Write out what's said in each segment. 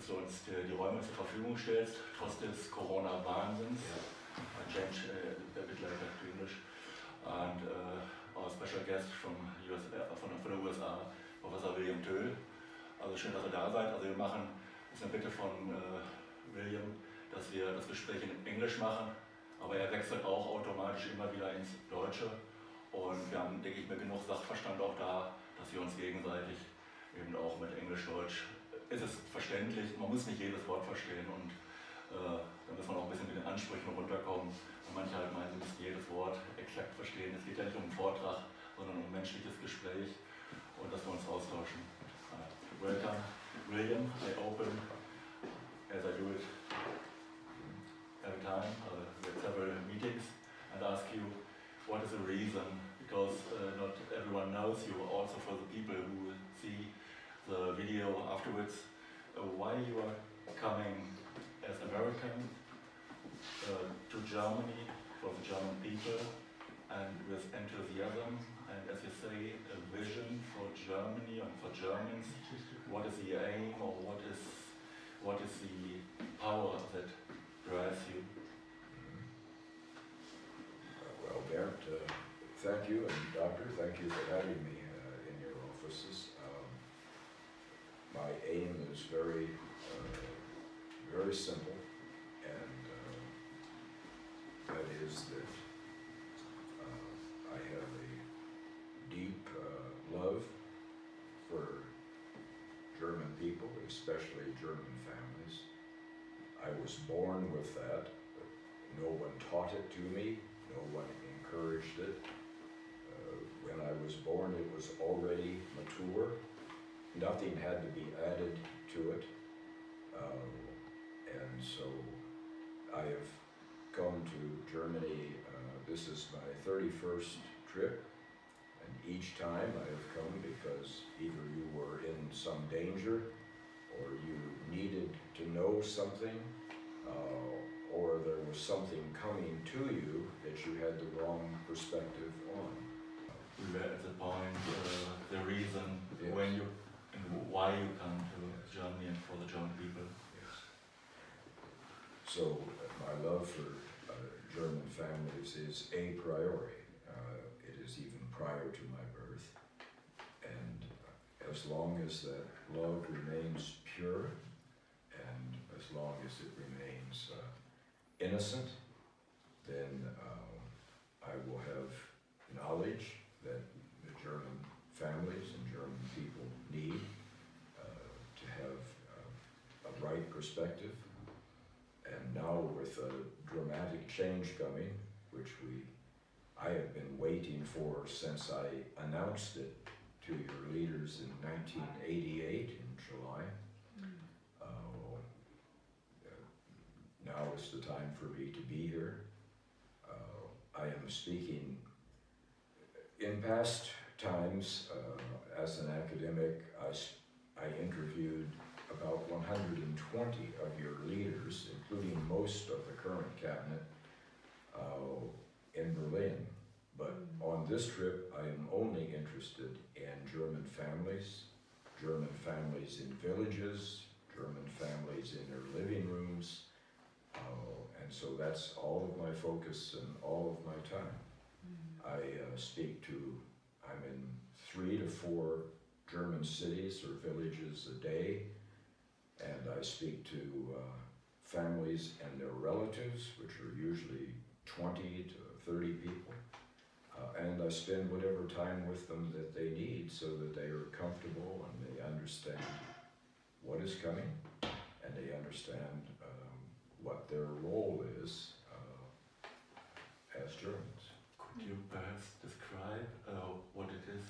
dass du uns die Räume zur Verfügung stellst, trotz des Corona-Wahnsinns. I change a bit later to English. And our special guest from den USA, Professor William Toel. Also schön, dass ihr da seid. Also wir machen, das ist eine Bitte von William, dass wir das Gespräch in Englisch machen, aber er wechselt auch automatisch immer wieder ins Deutsche. Und wir haben, denke ich, mir genug Sachverstand auch da, dass wir uns gegenseitig eben auch mit Englisch-Deutsch, ist es verständlich, man muss nicht jedes Wort verstehen und da muss man auch ein bisschen mit den Ansprüchen runterkommen. Und manche halt meinen, sie müssen jedes Wort exakt verstehen. Es geht ja nicht um einen Vortrag, sondern um ein menschliches Gespräch und dass wir uns austauschen. Welcome, William. I open, as I do it every time, with several meetings, and ask you what is the reason, because not everyone knows you, also for the people who see the video afterwards, why you are coming as American to Germany, for the German people, and with enthusiasm, and as you say, a vision for Germany and for Germans. What is the aim, or what is the power that drives you? Well, Bernd, thank you, and Doctor, thank you for having me in your offices. My aim is very simple, and that is that I have a deep love for German people, especially German families. I was born with that, but no one taught it to me, no one encouraged it. When I was born, it was already mature. Nothing had to be added to it. And so I have come to Germany, this is my 31st trip, and each time I have come because either you were in some danger, or you needed to know something, or there was something coming to you that you had the wrong perspective on. We were at the point, the reason Yes. when you and why you come to Germany and for the German people. Yes. So my love for German families is a priority. It is even prior to my birth. And as long as that love remains pure, and as long as it remains innocent, then I will have knowledge that the German families and German people need to have a right perspective. And now with a dramatic change coming, which I have been waiting for since I announced it to your leaders in 1988 in July. Now is the time for me to be here. I am speaking in past times as an academic. I interviewed about 120 of your leaders, including most of the current cabinet, in Berlin. But on this trip, I am only interested in German families in villages, German families in their living rooms, and so that's all of my focus and all of my time. I I'm in 3 to 4 German cities or villages a day, and I speak to families and their relatives, which are usually 20 to 30 people, and I spend whatever time with them that they need so that they are comfortable and they understand what is coming, and they understand what their role is as Germans. Could you perhaps describe what it is,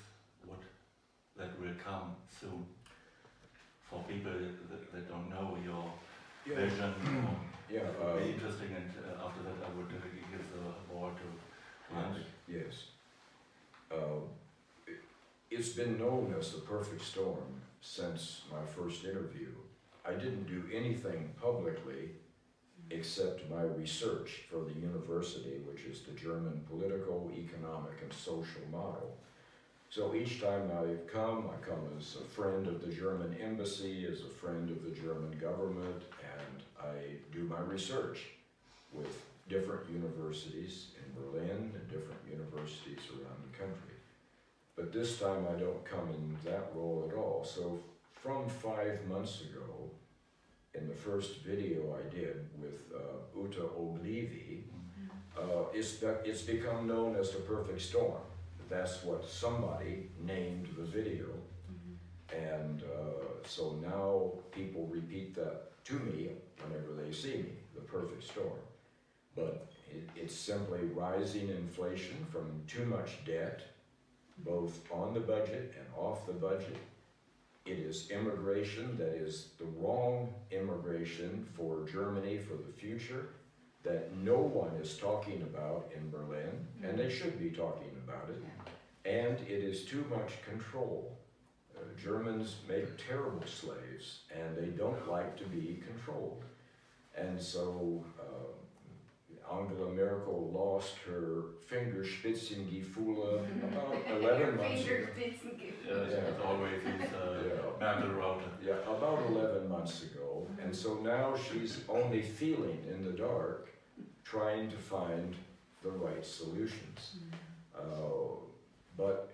what that will come soon, for people that don't know your vision? Yeah, be interesting, and after that I would give the word to Heinrich. Yes. It's been known as the perfect storm since my first interview. I didn't do anything publicly except my research for the university, which is the German political, economic, and social model. So each time I come as a friend of the German embassy, as a friend of the German government, and I do my research with different universities in Berlin and different universities around the country. But this time I don't come in that role at all. So from 5 months ago, in the first video I did with Uta Oblivi, it's become known as the perfect storm. That's what somebody named the video. And so now people repeat that to me whenever they see me, the perfect storm. But it's simply rising inflation from too much debt, both on the budget and off the budget. It is immigration that is the wrong immigration for Germany for the future, that no one is talking about in Berlin, and they should be talking about it. And it is too much control. Germans make terrible slaves, and they don't like to be controlled. And so Angela Merkel lost her Fingerspitzengefühle about 11 months ago. It's always Merkel route. Yeah, about 11 months ago. And so now she's only feeling in the dark, trying to find the right solutions. But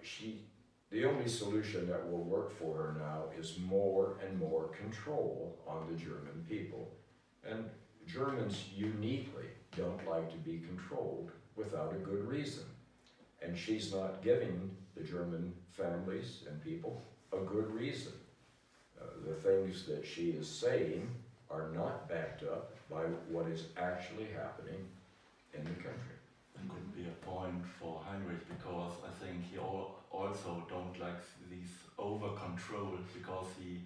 the only solution that will work for her now is more and more control on the German people. And Germans uniquely don't like to be controlled without a good reason. And she's not giving the German families and people a good reason. The things that she is saying are not backed up by what is actually happening in the country. It could be a point for Heinrich, because I think he also don't like these over control, because he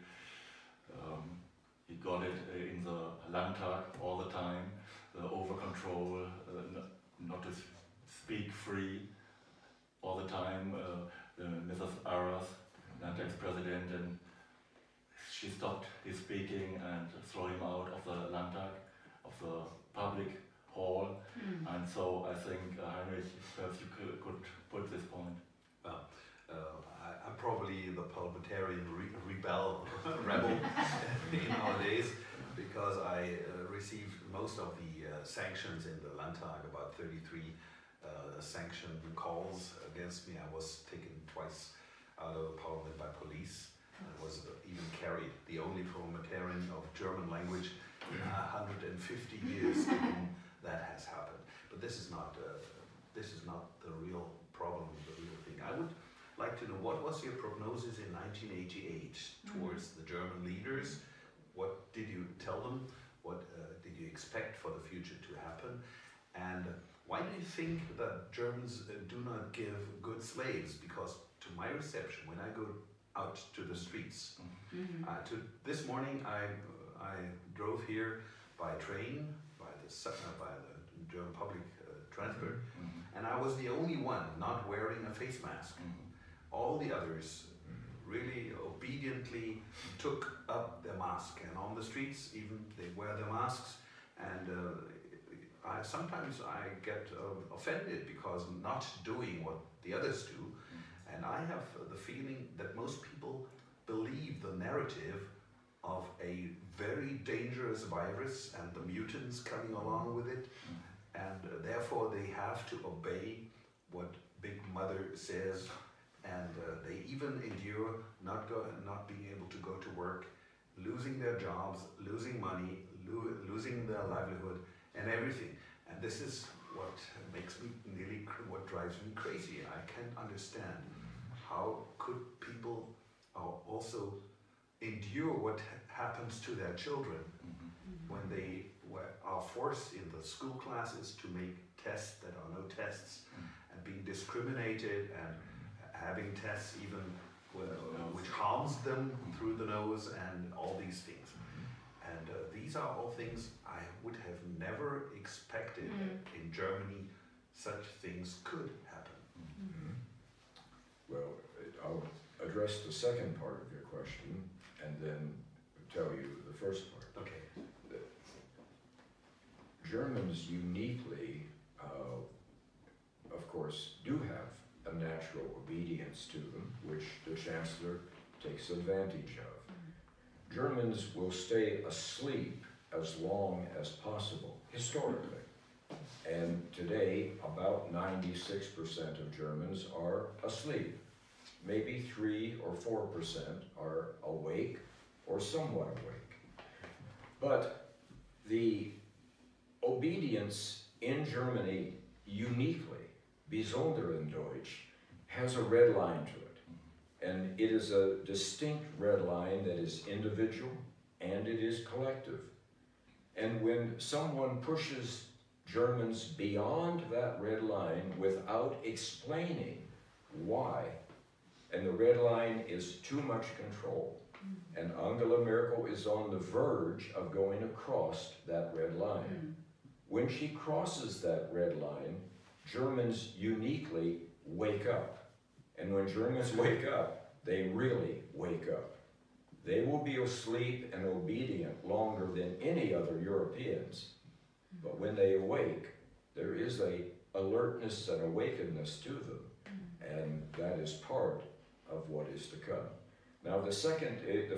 got it in the Landtag all the time, the over control, not to speak free all the time. Mrs. Aras, Landtagspräsident, and she stopped his speaking and threw him out of the Landtag, of the public hall. And so I think, Heinrich, perhaps you could put this point. Well, I'm probably the parliamentarian rebel nowadays, because I received most of the sanctions in the Landtag, about 33 sanction calls against me. I was taken twice out of the parliament by police. I was even carried, the only parliamentarian of German language in 150 years to whom that has happened. But this is not the real problem, the real thing. I would like to know, what was your prognosis in 1988 towards the German leaders? What did you tell them? What did you expect for the future to happen? And why do you think that Germans do not give good slaves? Because to my reception, when I go out to the streets, this morning I drove here by train, by the German public transport, and I was the only one not wearing a face mask. All the others really obediently took up their mask, and on the streets even they wear their masks. And sometimes I get offended because not doing what the others do, and I have the feeling that most people believe the narrative of a very dangerous virus and the mutants coming along with it, and therefore they have to obey what Big Mother says, and they even endure not being able to go to work, losing their jobs, losing money, losing their livelihood and everything. And this is what makes me what drives me crazy. I can't understand how could people also endure what happens to their children when they are forced in the school classes to make tests that are no tests, and being discriminated, and having tests even which harms them through the nose, and all these things. And these are all things I would have never expected in Germany such things could happen. Well, I'll address the second part of your question and then tell you the first part. Okay. Germans uniquely, of course, do have a natural obedience to them. Chancellor takes advantage of. Germans will stay asleep as long as possible, historically. And today, about 96% of Germans are asleep. Maybe 3 or 4% are awake or somewhat awake. But the obedience in Germany uniquely, besonderen Deutsch, has a red line to it. And it is a distinct red line that is individual and it is collective. And when someone pushes Germans beyond that red line without explaining why, and the red line is too much control, and Angela Merkel is on the verge of going across that red line. When she crosses that red line, Germans uniquely wake up. And when Germans wake up, they really wake up. They will be asleep and obedient longer than any other Europeans. But when they awake, there is a alertness and awakeness to them. And that is part of what is to come. Now the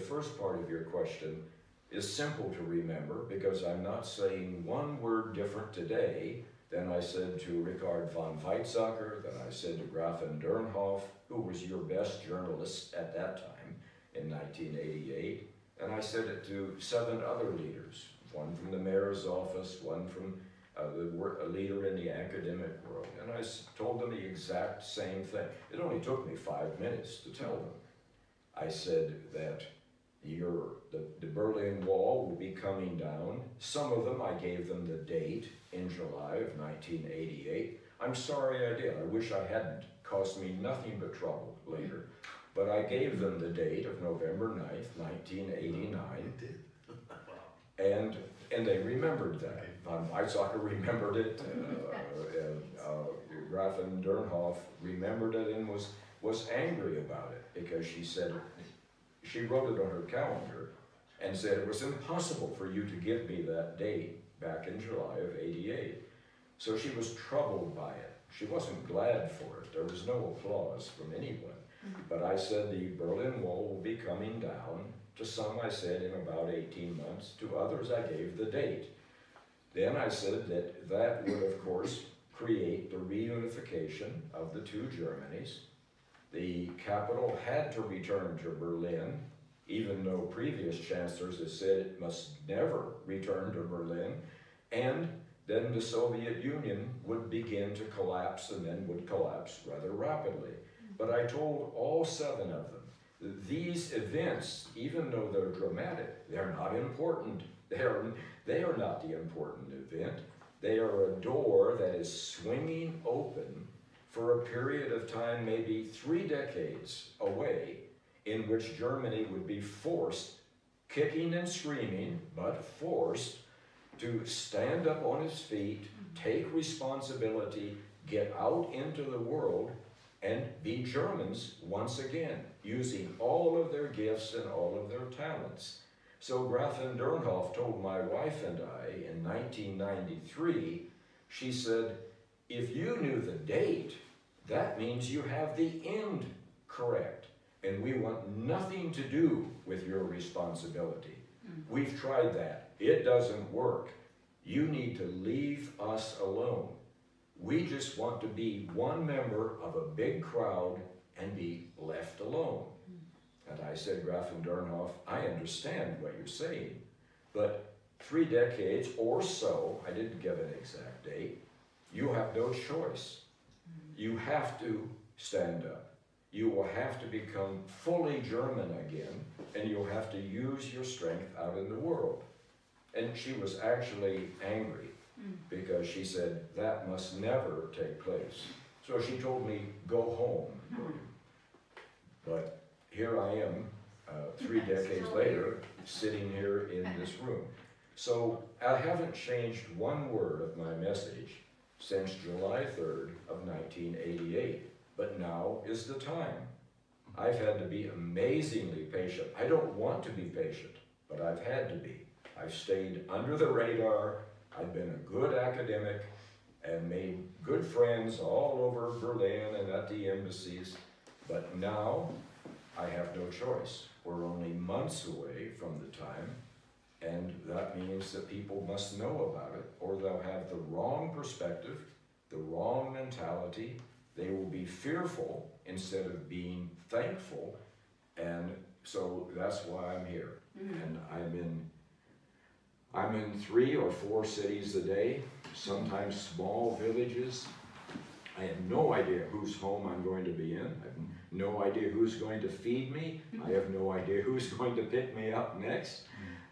first part of your question is simple to remember because I'm not saying one word different today than I said to Richard von Weizsäcker, than I said to Grafen Dernhoff, who was your best journalist at that time in 1988, and I said it to 7 other leaders, one from the mayor's office, one from a leader in the academic world, and I told them the exact same thing. It only took me 5 minutes to tell them. I said that the Berlin Wall will be coming down. Some of them, I gave them the date in July of 1988. I'm sorry I did. I wish I hadn't. Cost me nothing but trouble later. But I gave them the date of November 9th, 1989. You did? And they remembered that. Von Weizsäcker remembered it. Grafen Dernhoff remembered it and was angry about it because she said, she wrote it on her calendar and said it was impossible for you to give me that date back in July of '88. So she was troubled by it. She wasn't glad for it. There was no applause from anyone. But I said the Berlin Wall will be coming down. To some I said in about 18 months. To others I gave the date. Then I said that would of course create the reunification of the two Germanys. The capital had to return to Berlin, even though previous chancellors had said it must never return to Berlin. And then the Soviet Union would begin to collapse and then would collapse rather rapidly. But I told all 7 of them that these events, even though they're dramatic, they're not important. They are not the important event. They are a door that is swinging open for a period of time, maybe 3 decades away, in which Germany would be forced, kicking and screaming, but forced to stand up on its feet, take responsibility, get out into the world, and be Germans once again, using all of their gifts and all of their talents. So Grafen Dernhoff told my wife and I in 1993, she said, if you knew the date, that means you have the end correct, and we want nothing to do with your responsibility. We've tried that. It doesn't work. You need to leave us alone. We just want to be one member of a big crowd and be left alone. And I said, Grafen Dernhoff, I understand what you're saying, but 3 decades or so, I didn't give an exact date, you have no choice. You have to stand up. You will have to become fully German again, and you'll have to use your strength out in the world. And she was actually angry because she said, that must never take place. So she told me, go home. But here I am, 3 decades later, sitting here in this room. So I haven't changed one word of my message since July 3rd of 1988. But now is the time. I've had to be amazingly patient. I don't want to be patient, but I've had to be. I've stayed under the radar. I've been a good academic and made good friends all over Berlin and at the embassies. But now I have no choice. We're only months away from the time, and that means that people must know about it, or they'll have the wrong perspective, the wrong mentality. They will be fearful instead of being thankful, and so that's why I'm here. And I'm in 3 or 4 cities a day, sometimes small villages. I have no idea whose home I'm going to be in. I have no idea who's going to feed me. I have no idea who's going to pick me up next.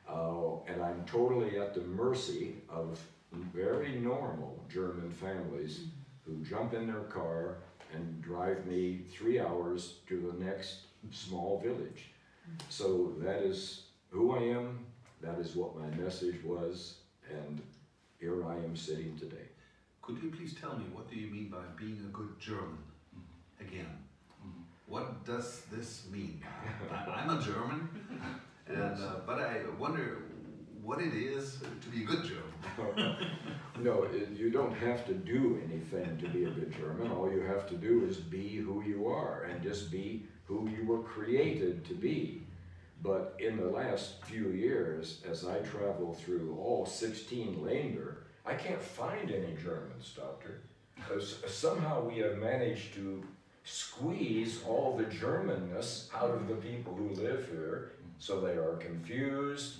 And I'm totally at the mercy of very normal German families who jump in their car and drive me 3 hours to the next small village. So that is who I am, that is what my message was, and here I am sitting today. Could you please tell me, what do you mean by being a good German? Again, what does this mean? I'm a German, and, but I wonder what it is to be a good German. No, you don't have to do anything to be a good German. All you have to do is be who you are, and just be who you were created to be. But in the last few years, as I travel through all 16 Länder, I can't find any Germans, Doctor. Somehow we have managed to squeeze all the Germanness out of the people who live here, so they are confused.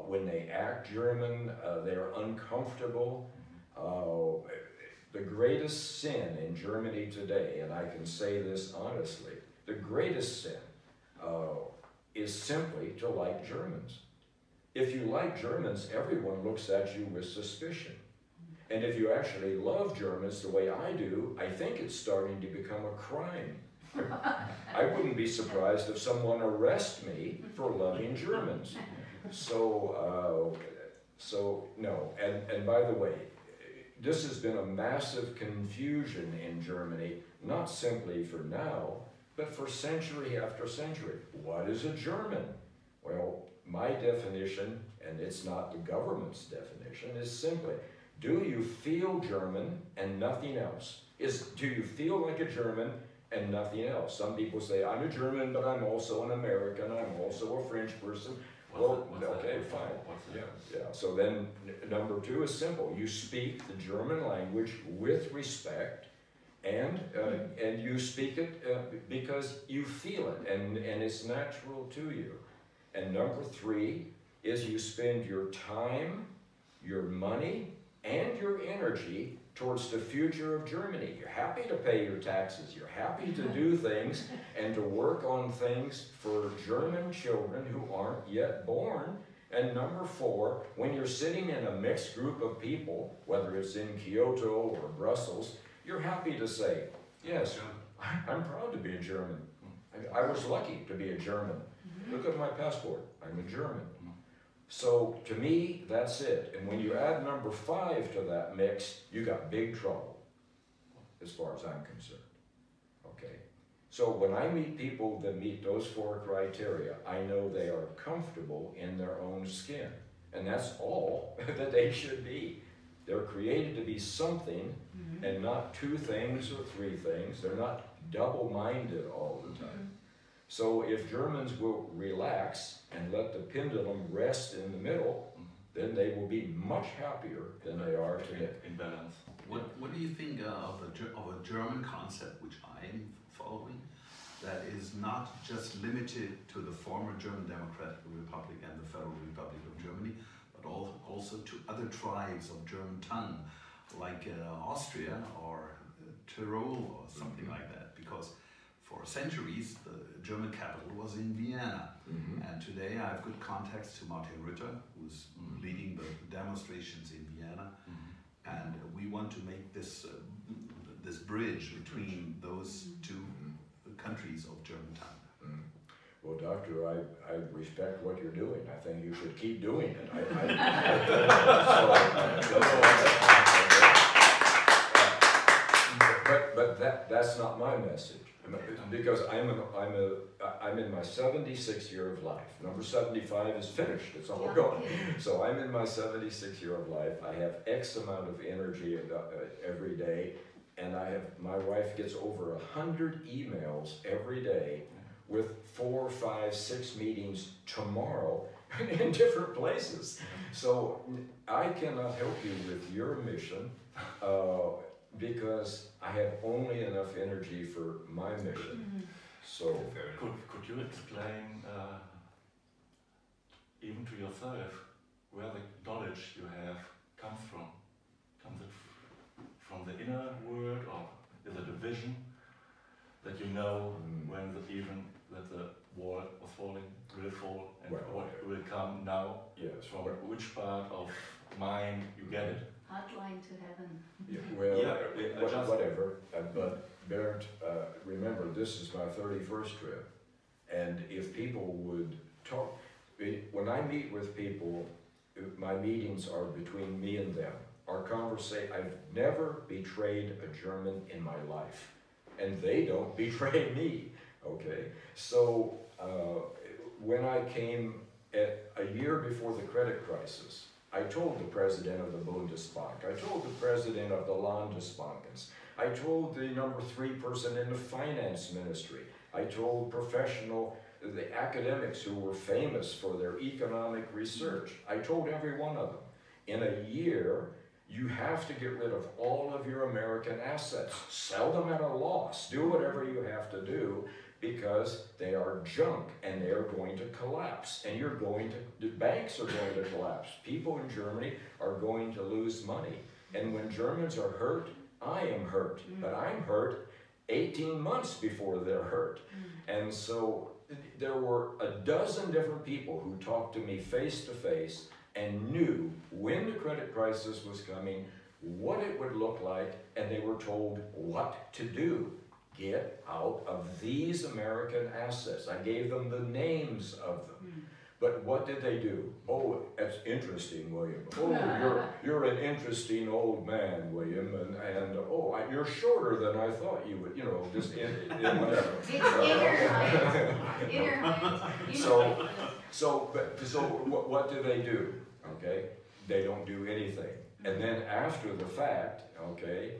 When they act German, they are uncomfortable. The greatest sin in Germany today, and I can say this honestly, the greatest sin is simply to like Germans. If you like Germans, everyone looks at you with suspicion. And if you actually love Germans the way I do, I think it's starting to become a crime. I wouldn't be surprised if someone arrests me for loving Germans. So no, and by the way, this has been a massive confusion in Germany, not simply for now, but for century after century. What is a German? Well, my definition, and it's not the government's definition, is simply, do you feel German and nothing else? Do you feel like a German and nothing else? Some people say, I'm a German, but I'm also an American, I'm also a French person. Well, okay, fine. Yeah. So then number 2 is simple. You speak the German language with respect, and you speak it because you feel it, and it's natural to you. And number 3 is you spend your time, your money, and your energy towards the future of Germany. You're happy to pay your taxes, you're happy to do things and to work on things for German children who aren't yet born. And number 4, when you're sitting in a mixed group of people, whether it's in Kyoto or Brussels, you're happy to say, yes, I'm proud to be a German. I was lucky to be a German. Look at my passport, I'm a German. So to me, that's it. And when you add number 5 to that mix, you got big trouble, as far as I'm concerned. Okay? So when I meet people that meet those 4 criteria, I know they are comfortable in their own skin. And that's all that they should be. They're created to be something, and not 2 things or 3 things. They're not double-minded all the time. So if Germans will relax and let the pendulum rest in the middle, then they will be much happier than they are today. In balance. What do you think of a German concept, which I'm following, that is not just limited to the former German Democratic Republic and the Federal Republic of Germany, but also to other tribes of German tongue, like Austria or Tyrol or something like that? Because for centuries, the German capital was in Vienna. And today I have good contacts to Martin Ritter, who's leading the demonstrations in Vienna. And we want to make this, this bridge between those 2 countries of German tongue. Well, Doctor, I respect what you're doing. I think you should keep doing it. But that's not my message. Because I'm in my 76th year of life. Number 75 is finished, it's all gone. So I'm in my 76th year of life. I have X amount of energy every day, and my wife gets over 100 emails every day with 4, 5, 6 meetings tomorrow in different places. So I cannot help you with your mission because I have only enough energy for my mission. So could you explain even to yourself where the knowledge you have comes from? Comes it from the inner world, or is it a vision that you know when that the wall was falling, will fall, and what will come now? Yes. From which part of mind you get it? Hotline to heaven. Yeah, well, whatever. But Bernd, remember, this is my 31st trip, and if people would talk, when I meet with people, my meetings are between me and them. Our conversation, I've never betrayed a German in my life, and they don't betray me, okay? So when I came a year before the credit crisis, I told the president of the Bundesbank, I told the president of the Landesbankens, I told the number 3 person in the finance ministry, I told the academics who were famous for their economic research, I told every one of them, in a year, you have to get rid of all of your American assets. Sell them at a loss. Do whatever you have to do because they are junk and they are going to collapse. And the banks are going to collapse. People in Germany are going to lose money. And when Germans are hurt, I am hurt. But I'm hurt 18 months before they're hurt. And so there were a dozen different people who talked to me face to face and knew when the credit crisis was coming, what it would look like, and they were told what to do. Get out of these American assets. I gave them the names of them. But what did they do? Oh, that's interesting, William. Oh, you're an interesting old man, William, and oh, you're shorter than I thought you would, just in whatever. It's inner height. Inner height. So what do they do? Okay, they don't do anything. And then after the fact, okay,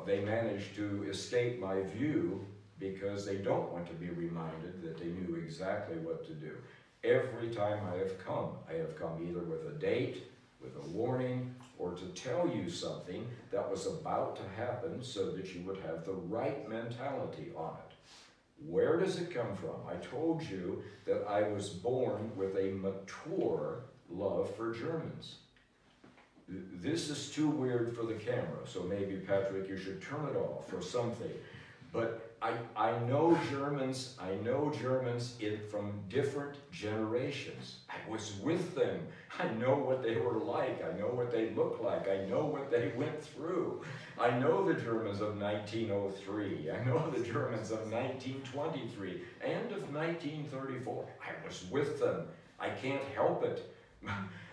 they manage to escape my view because they don't want to be reminded that they knew exactly what to do. Every time I have come either with a date, with a warning, or to tell you something that was about to happen so that you would have the right mentality on it. Where does it come from? I told you that I was born with a mature love for Germans. This is too weird for the camera, so maybe, Patrick, you should turn it off or something. But I know Germans from different generations. I was with them. I know what they were like. I know what they look like. I know what they went through. I know the Germans of 1903. I know the Germans of 1923 and of 1934. I was with them. I can't help it.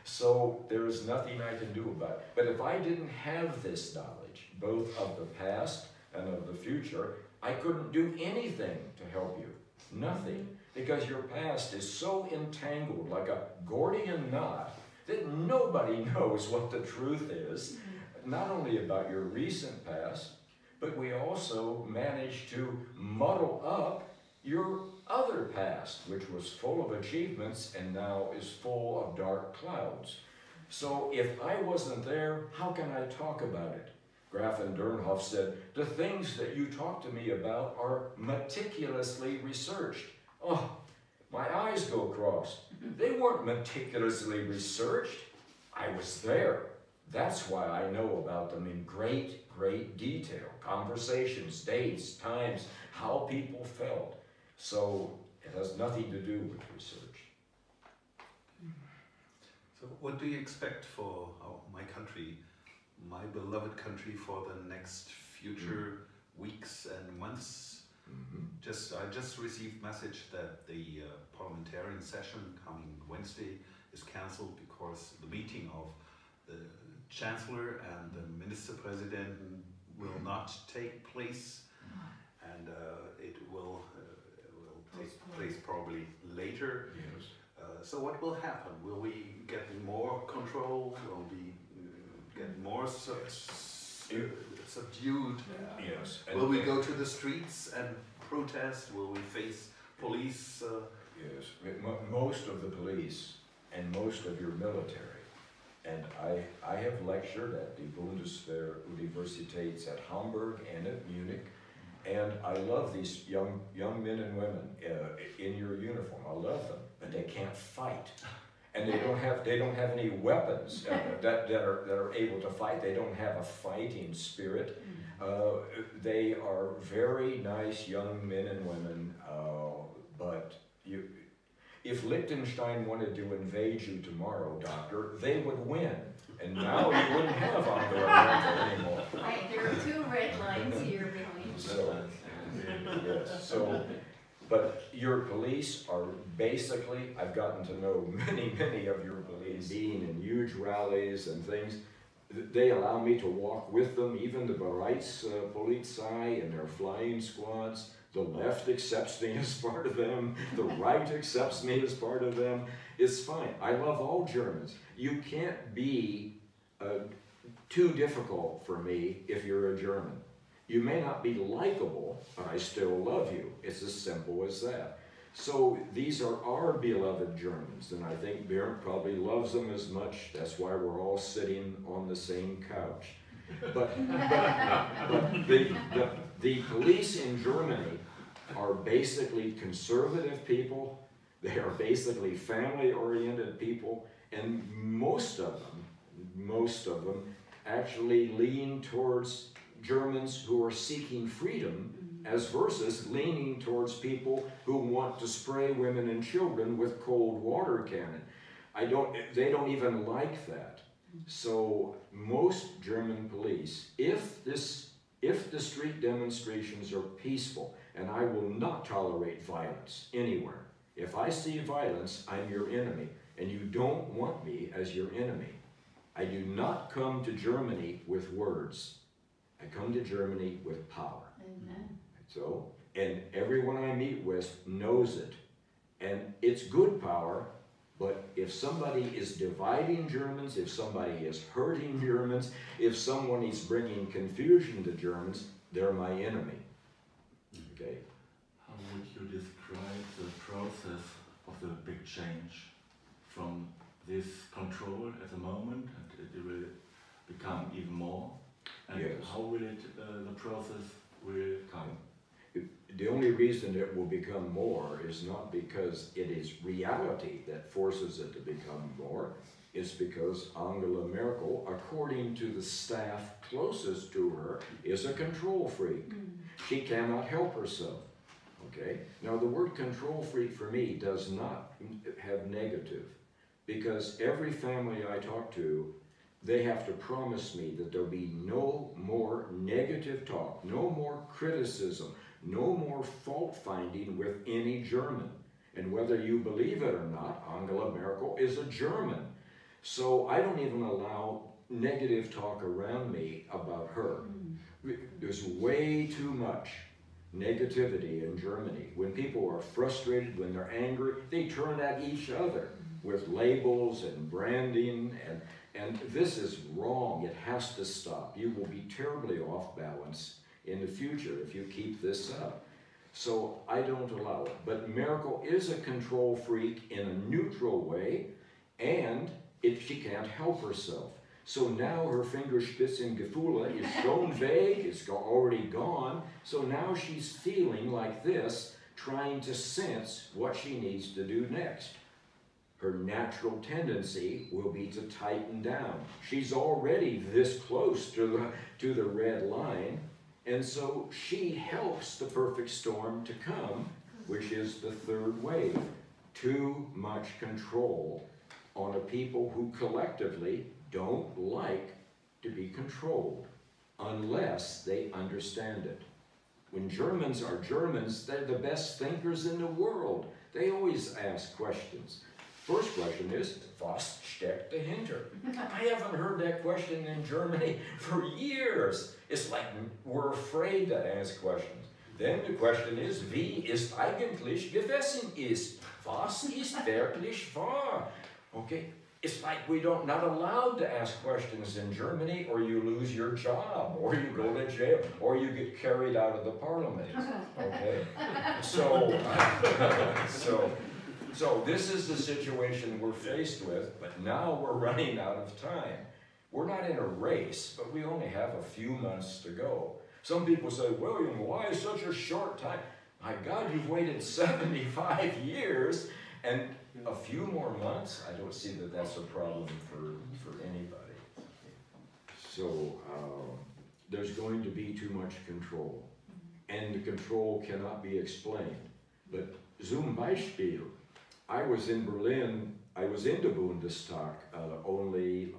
So there is nothing I can do about it. But if I didn't have this knowledge, both of the past and of the future, I couldn't do anything to help you. Nothing. Because your past is so entangled like a Gordian knot that nobody knows what the truth is, not only about your recent past, but we also managed to muddle up your other past, which was full of achievements and now is full of dark clouds. So if I wasn't there, how can I talk about it? Graf and Dernhoff said, the things that you talk to me about are meticulously researched. Oh, my eyes go crossed. They weren't meticulously researched. I was there. That's why I know about them in great, great detail. Conversations, dates, times, how people felt. So it has nothing to do with research. So what do you expect for my country, my beloved country, for the next future weeks and months? I just received message that the parliamentarian session coming Wednesday is cancelled because the meeting of the Chancellor and the Minister President will not take place, and it will take place probably later. Yes. So what will happen? Will we get more control? Will we get more subdued? Yes. Will we go to the streets and protest? Will we face police? Yes, most of the police and most of your military. And I have lectured at the Bundeswehr-Universitäts at Hamburg and at Munich, and I love these young men and women in your uniform. I love them, but they can't fight, and they don't have any weapons that are able to fight. They don't have a fighting spirit. They are very nice young men and women, but if Liechtenstein wanted to invade you tomorrow, Doctor, they would win. And now you wouldn't have Angela Merkel anymore. There are 2 red lines here behind. So, but your police are basically, I've gotten to know many of your police, being in huge rallies and things. They allow me to walk with them, even the Bereichspolizei and their flying squads. The left accepts me as part of them. The right accepts me as part of them. It's fine. I love all Germans. You can't be too difficult for me if you're a German. You may not be likable, but I still love you. It's as simple as that. So these are our beloved Germans, and I think Bernd probably loves them as much. That's why we're all sitting on the same couch. But the police in Germany are basically conservative people. They are basically family-oriented people, and most of them actually lean towards Germans who are seeking freedom, as versus leaning towards people who want to spray women and children with cold water cannon. They don't even like that. So most German police, if the street demonstrations are peaceful, and I will not tolerate violence anywhere. If I see violence, I'm your enemy, and you don't want me as your enemy. I do not come to Germany with words. I come to Germany with power. Amen. So, and everyone I meet with knows it. And it's good power, but if somebody is dividing Germans, if somebody is hurting Germans, if someone is bringing confusion to Germans, they're my enemy. Okay? How would you describe the process of the big change from this control at the moment, and it will become even more? And yes. How will the process will come? The only reason it will become more is not because it is reality that forces it to become more. It's because Angela Merkel, according to the staff closest to her, is a control freak. She cannot help herself. Okay? Now the word control freak for me does not have negative, because every family I talk to, they have to promise me that there'll be no more negative talk, no more criticism, no more fault finding with any German. And whether you believe it or not, Angela Merkel is a German. So I don't even allow negative talk around me about her. There's way too much negativity in Germany. When people are frustrated, when they're angry, they turn at each other with labels and branding, and this is wrong. It has to stop. You will be terribly off balance in the future if you keep this up. So I don't allow it. But Merkel is a control freak in a neutral way, and she can't help herself. So now her Fingerspitzengefühle is schon weg, it's already gone. So now she's feeling like this, trying to sense what she needs to do next. Her natural tendency will be to tighten down. She's already this close to the red line, and so she helps the perfect storm to come, which is the third wave. Too much control on a people who collectively don't like to be controlled unless they understand it. When Germans are Germans, they're the best thinkers in the world. They always ask questions. First question is, was steckt dahinter? I haven't heard that question in Germany for years. It's like we're afraid to ask questions. Then the question is, wie ist eigentlich gewesen ist? Was ist wirklich wahr? Okay, It's like we don't not allowed to ask questions in Germany, or you lose your job, or you go to jail, or you get carried out of the parliament. Okay, so so this is the situation we're faced with. But now we're running out of time. We're not in a race, but we only have a few months to go. Some people say, William, why such a short time? My God, you've waited 75 years, and a few more months? I don't see that that's a problem for anybody. So there's going to be too much control, and the control cannot be explained. But zum Beispiel, I was in Berlin, I was in the Bundestag only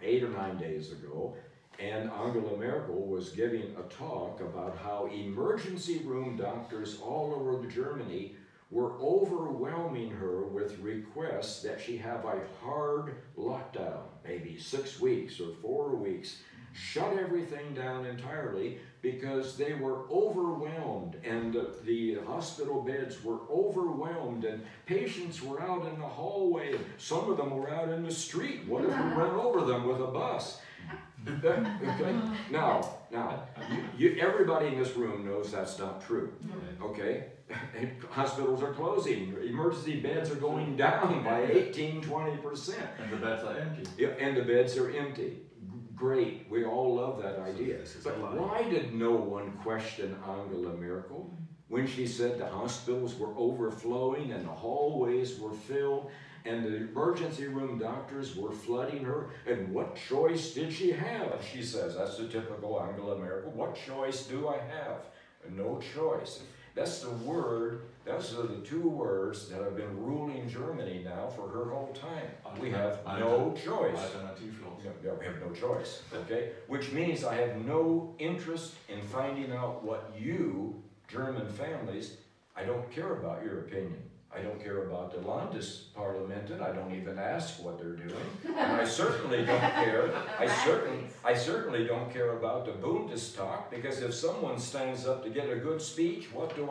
8 or 9 days ago, and Angela Merkel was giving a talk about how emergency room doctors all over Germany were overwhelming her with requests that she have a hard lockdown, maybe 6 weeks or 4 weeks, shut everything down entirely, because they were overwhelmed, and the hospital beds were overwhelmed, and patients were out in the hallway, and some of them were out in the street. What if we run over them with a bus? Okay. Now, everybody in this room knows that's not true. Okay, hospitals are closing. Emergency beds are going down by 18–20%. And the beds are empty. Yeah, and the beds are empty. Great, we all love that idea. But why did no one question Angela Merkel when she said the hospitals were overflowing and the hallways were filled and the emergency room doctors were flooding her? And what choice did she have? She says, that's the typical Angela Merkel. What choice do I have? No choice. That's the word, those are the two words that have been ruling Germany now for her whole time. We have no choice. No, we have no choice, okay? Which means I have no interest in finding out what you, German families, I don't care about your opinion. I don't care about the Landesparlamenten. I don't even ask what they're doing. And I certainly don't care. I certainly don't care about the Bundestag, because if someone stands up to get a good speech, what do?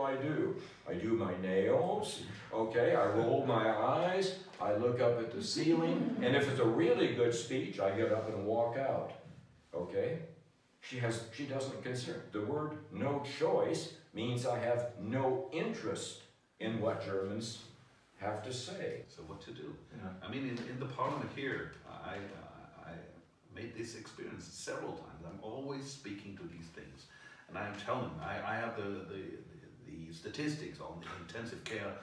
I do my nails, okay? I roll my eyes. I look up at the ceiling. And if it's a really good speech, I get up and walk out, okay? She doesn't consider. The word no choice means I have no interest in what Germans have to say. So what to do? Yeah. I mean, in the parliament here, I made this experience several times. I'm always speaking to these things, and I'm telling them, I have the statistics on the intensive care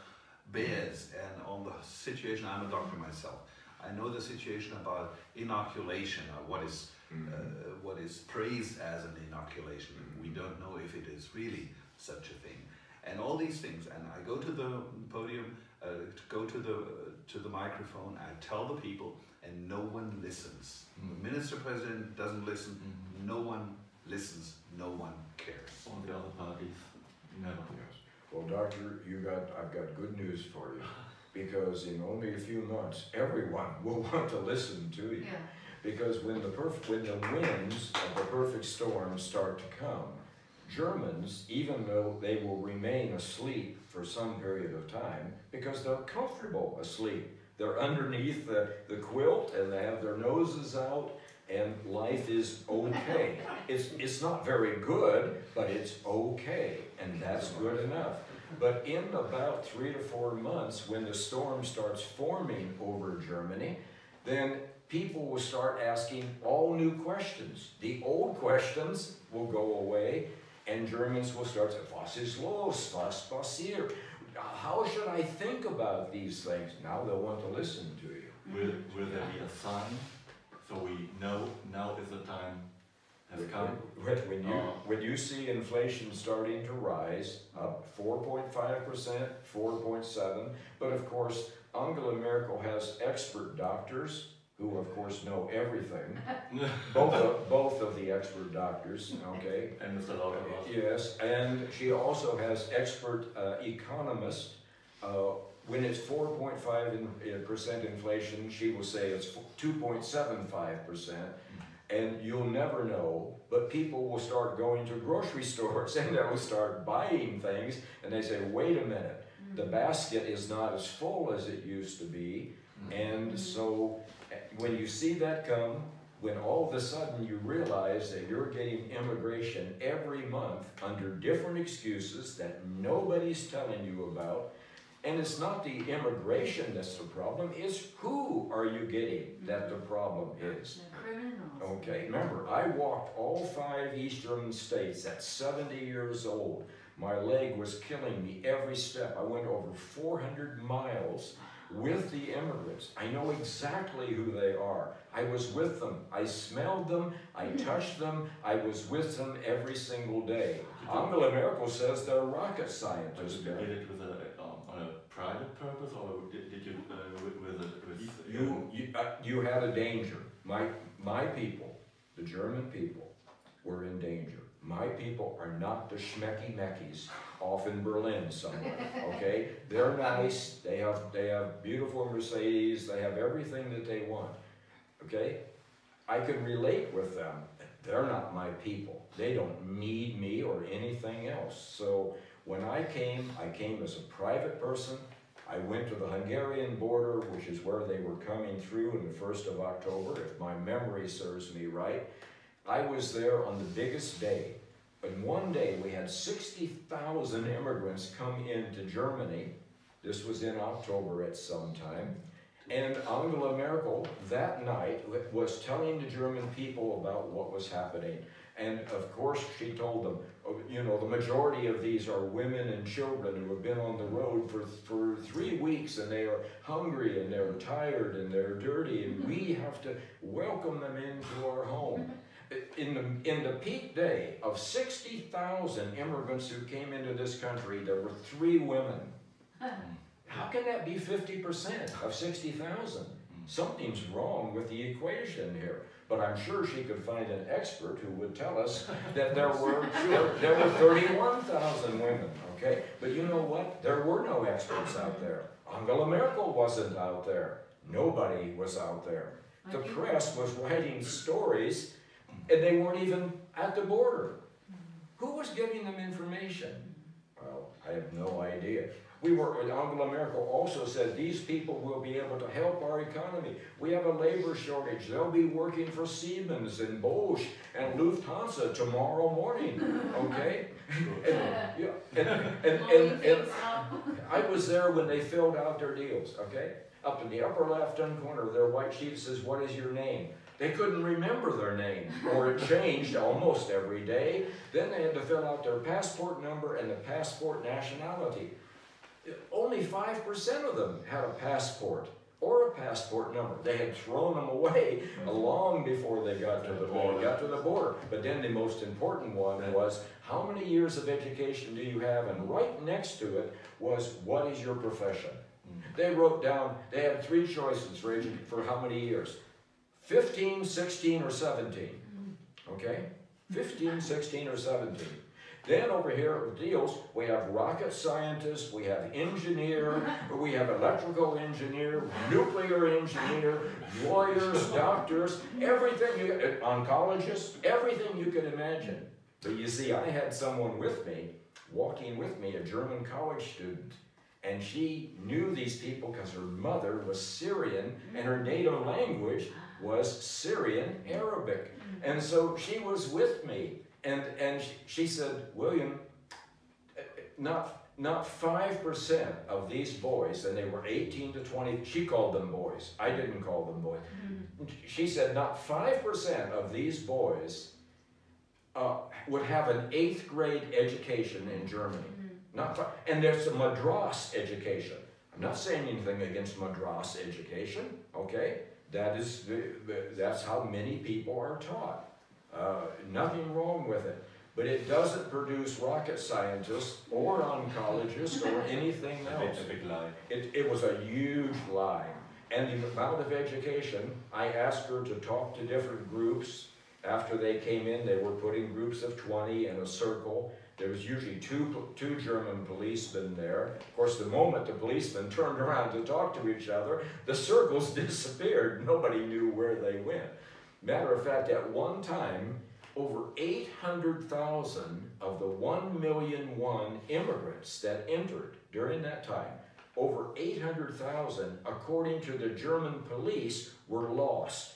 beds and on the situation. I'm a doctor myself. I know the situation about inoculation, or what is praised as an inoculation. We don't know if it is really such a thing. And all these things, and I go to the podium, go to the microphone, I tell the people, and no one listens. The minister-president doesn't listen, no one listens, no one cares. All the other parties, never. Yes. Well, doctor, I've got good news for you, because in only a few months, everyone will want to listen to you. Yeah. Because when the winds of the perfect storm start to come, Germans, even though they will remain asleep for some period of time, because they're comfortable asleep. They're underneath the quilt, and they have their noses out, and life is okay. It's not very good, but it's okay, and that's good enough. But in about 3 to 4 months, when the storm starts forming over Germany, then people will start asking all new questions. The old questions will go away, and Germans will start saying, was ist los? Was passiert? How should I think about these things? Now they'll want to listen to you. Will there be a sign, so we know now is the time has come? When you see inflation starting to rise, up 4.5%, 4.7%, but of course Angela Merkel has expert doctors who of course know everything, both of the expert doctors, okay? And Mr. Lauterbach. Yes, and she also has expert economists. When it's 4.5% inflation, she will say it's 2.75%, and you'll never know, but people will start going to grocery stores and they'll start buying things, and they say, wait a minute, the basket is not as full as it used to be, and so when you see that come, when all of a sudden you realize that you're getting immigration every month under different excuses that nobody's telling you about, and it's not the immigration that's the problem, it's who are you getting that the problem is. The criminals. Okay, remember, I walked all 5 East German states at 70 years old. My leg was killing me every step. I went over 400 miles with the immigrants. I know exactly who they are. I was with them. I smelled them. I touched them. I was with them every single day. Angela Merkel says they're rocket scientists. Did you get it with on a private purpose, or did you You had a danger. My people, the German people, were in danger. My people are not the schmecky-meckies off in Berlin somewhere, okay? They're nice, they have beautiful Mercedes, they have everything that they want, okay? I can relate with them. They're not my people. They don't need me or anything else. So when I came as a private person. I went to the Hungarian border, which is where they were coming through on the 1st of October, if my memory serves me right. I was there on the biggest day. And one day we had 60,000 immigrants come into Germany. This was in October at some time. And Angela Merkel that night was telling the German people about what was happening. And of course she told them, you know, the majority of these are women and children who have been on the road for 3 weeks, and they are hungry and they're tired and they're dirty, and we have to welcome them into our home. In the peak day of 60,000 immigrants who came into this country, there were 3 women. How can that be 50% of 60,000? Something's wrong with the equation here. But I'm sure she could find an expert who would tell us that there were 31,000 women, okay? But you know what? There were no experts out there. Angela Merkel wasn't out there. Nobody was out there. The press was writing stories, and they weren't even at the border. Who was giving them information? Well, I have no idea. Angela Merkel also said these people will be able to help our economy. We have a labor shortage. They'll be working for Siemens and Bosch and Lufthansa tomorrow morning, okay? And I was there when they filled out their deals, okay? Up in the upper left-hand corner of their white sheet, it says, "What is your name?" They couldn't remember their name, or it changed almost every day. Then they had to fill out their passport number and the passport nationality. Only 5% of them had a passport or a passport number. They had thrown them away long before they got to the border. But then the most important one was, how many years of education do you have? And right next to it was, what is your profession? They wrote down, they had 3 choices for how many years? 15, 16, or 17. Okay? 15, 16, or 17. Then over here at deals, we have rocket scientists, we have engineer, we have electrical engineer, nuclear engineer, lawyers, doctors, everything, oncologists, everything you can imagine. But you see, I had someone with me, walking with me, a German college student, and she knew these people because her mother was Syrian and her native language was Syrian Arabic. And so she was with me. And she said, "William, not 5% of these boys," and they were 18 to 20, she called them boys. I didn't call them boys. She said, "Not 5% of these boys would have an 8th grade education in Germany." And there's a Madras education. I'm not saying anything against Madras education, okay? That's how many people are taught. Nothing wrong with it, but it doesn't produce rocket scientists or oncologists or anything else. It's a big lie. It was a huge lie. And the amount of education, I asked her to talk to different groups. After they came in, they were putting groups of 20 in a circle. There was usually two German policemen there. Of course, the moment the policemen turned around to talk to each other, the circles disappeared. Nobody knew where they went. Matter of fact, at one time, over 800,000 of the 1,000,001 immigrants that entered during that time, over 800,000, according to the German police, were lost.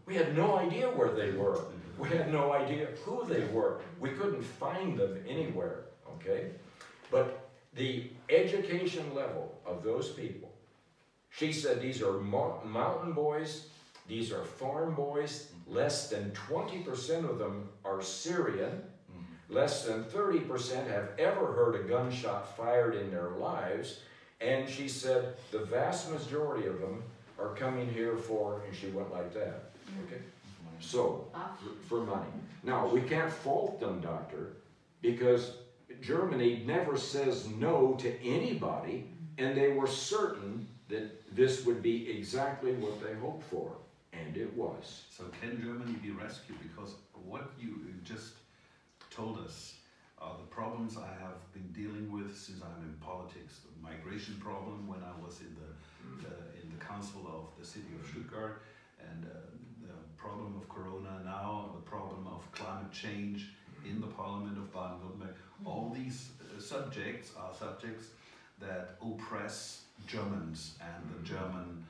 We had no idea where they were. We had no idea who they were. We couldn't find them anywhere, okay? But the education level of those people, she said these are mountain boys, these are farm boys, less than 20% of them are Syrian, less than 30% have ever heard a gunshot fired in their lives, and she said the vast majority of them are coming here for, and she went like that, okay? So, for money. Now, we can't fault them, doctor, because Germany never says no to anybody, and they were certain that this would be exactly what they hoped for, and it was. So can Germany be rescued? Because what you just told us are the problems I have been dealing with since I'm in politics. The migration problem when I was in the council of the city of Stuttgart, and the problem of Corona now, the problem of climate change in the Parliament of Baden-Württemberg. All these subjects are subjects that oppress Germans and the German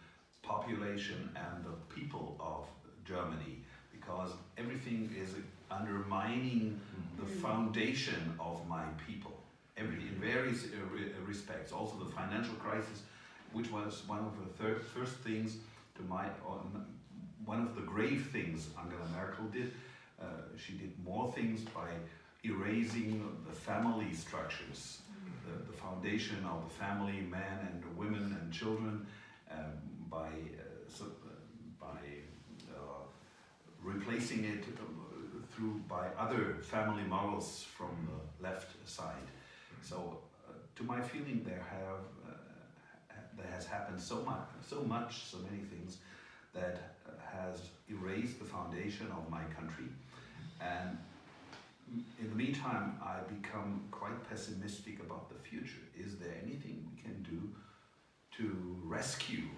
population and the people of Germany, because everything is undermining the foundation of my people. In various respects. Also the financial crisis, which was one of the first things to one of the grave things Angela Merkel did. She did more things by erasing the family structures, the foundation of the family, men and women and children, by replacing it by other family models from the left side. So, to my feeling, there has happened so many things that has erased the foundation of my country, and in the meantime, I become quite pessimistic about the future. Is there anything we can do to rescue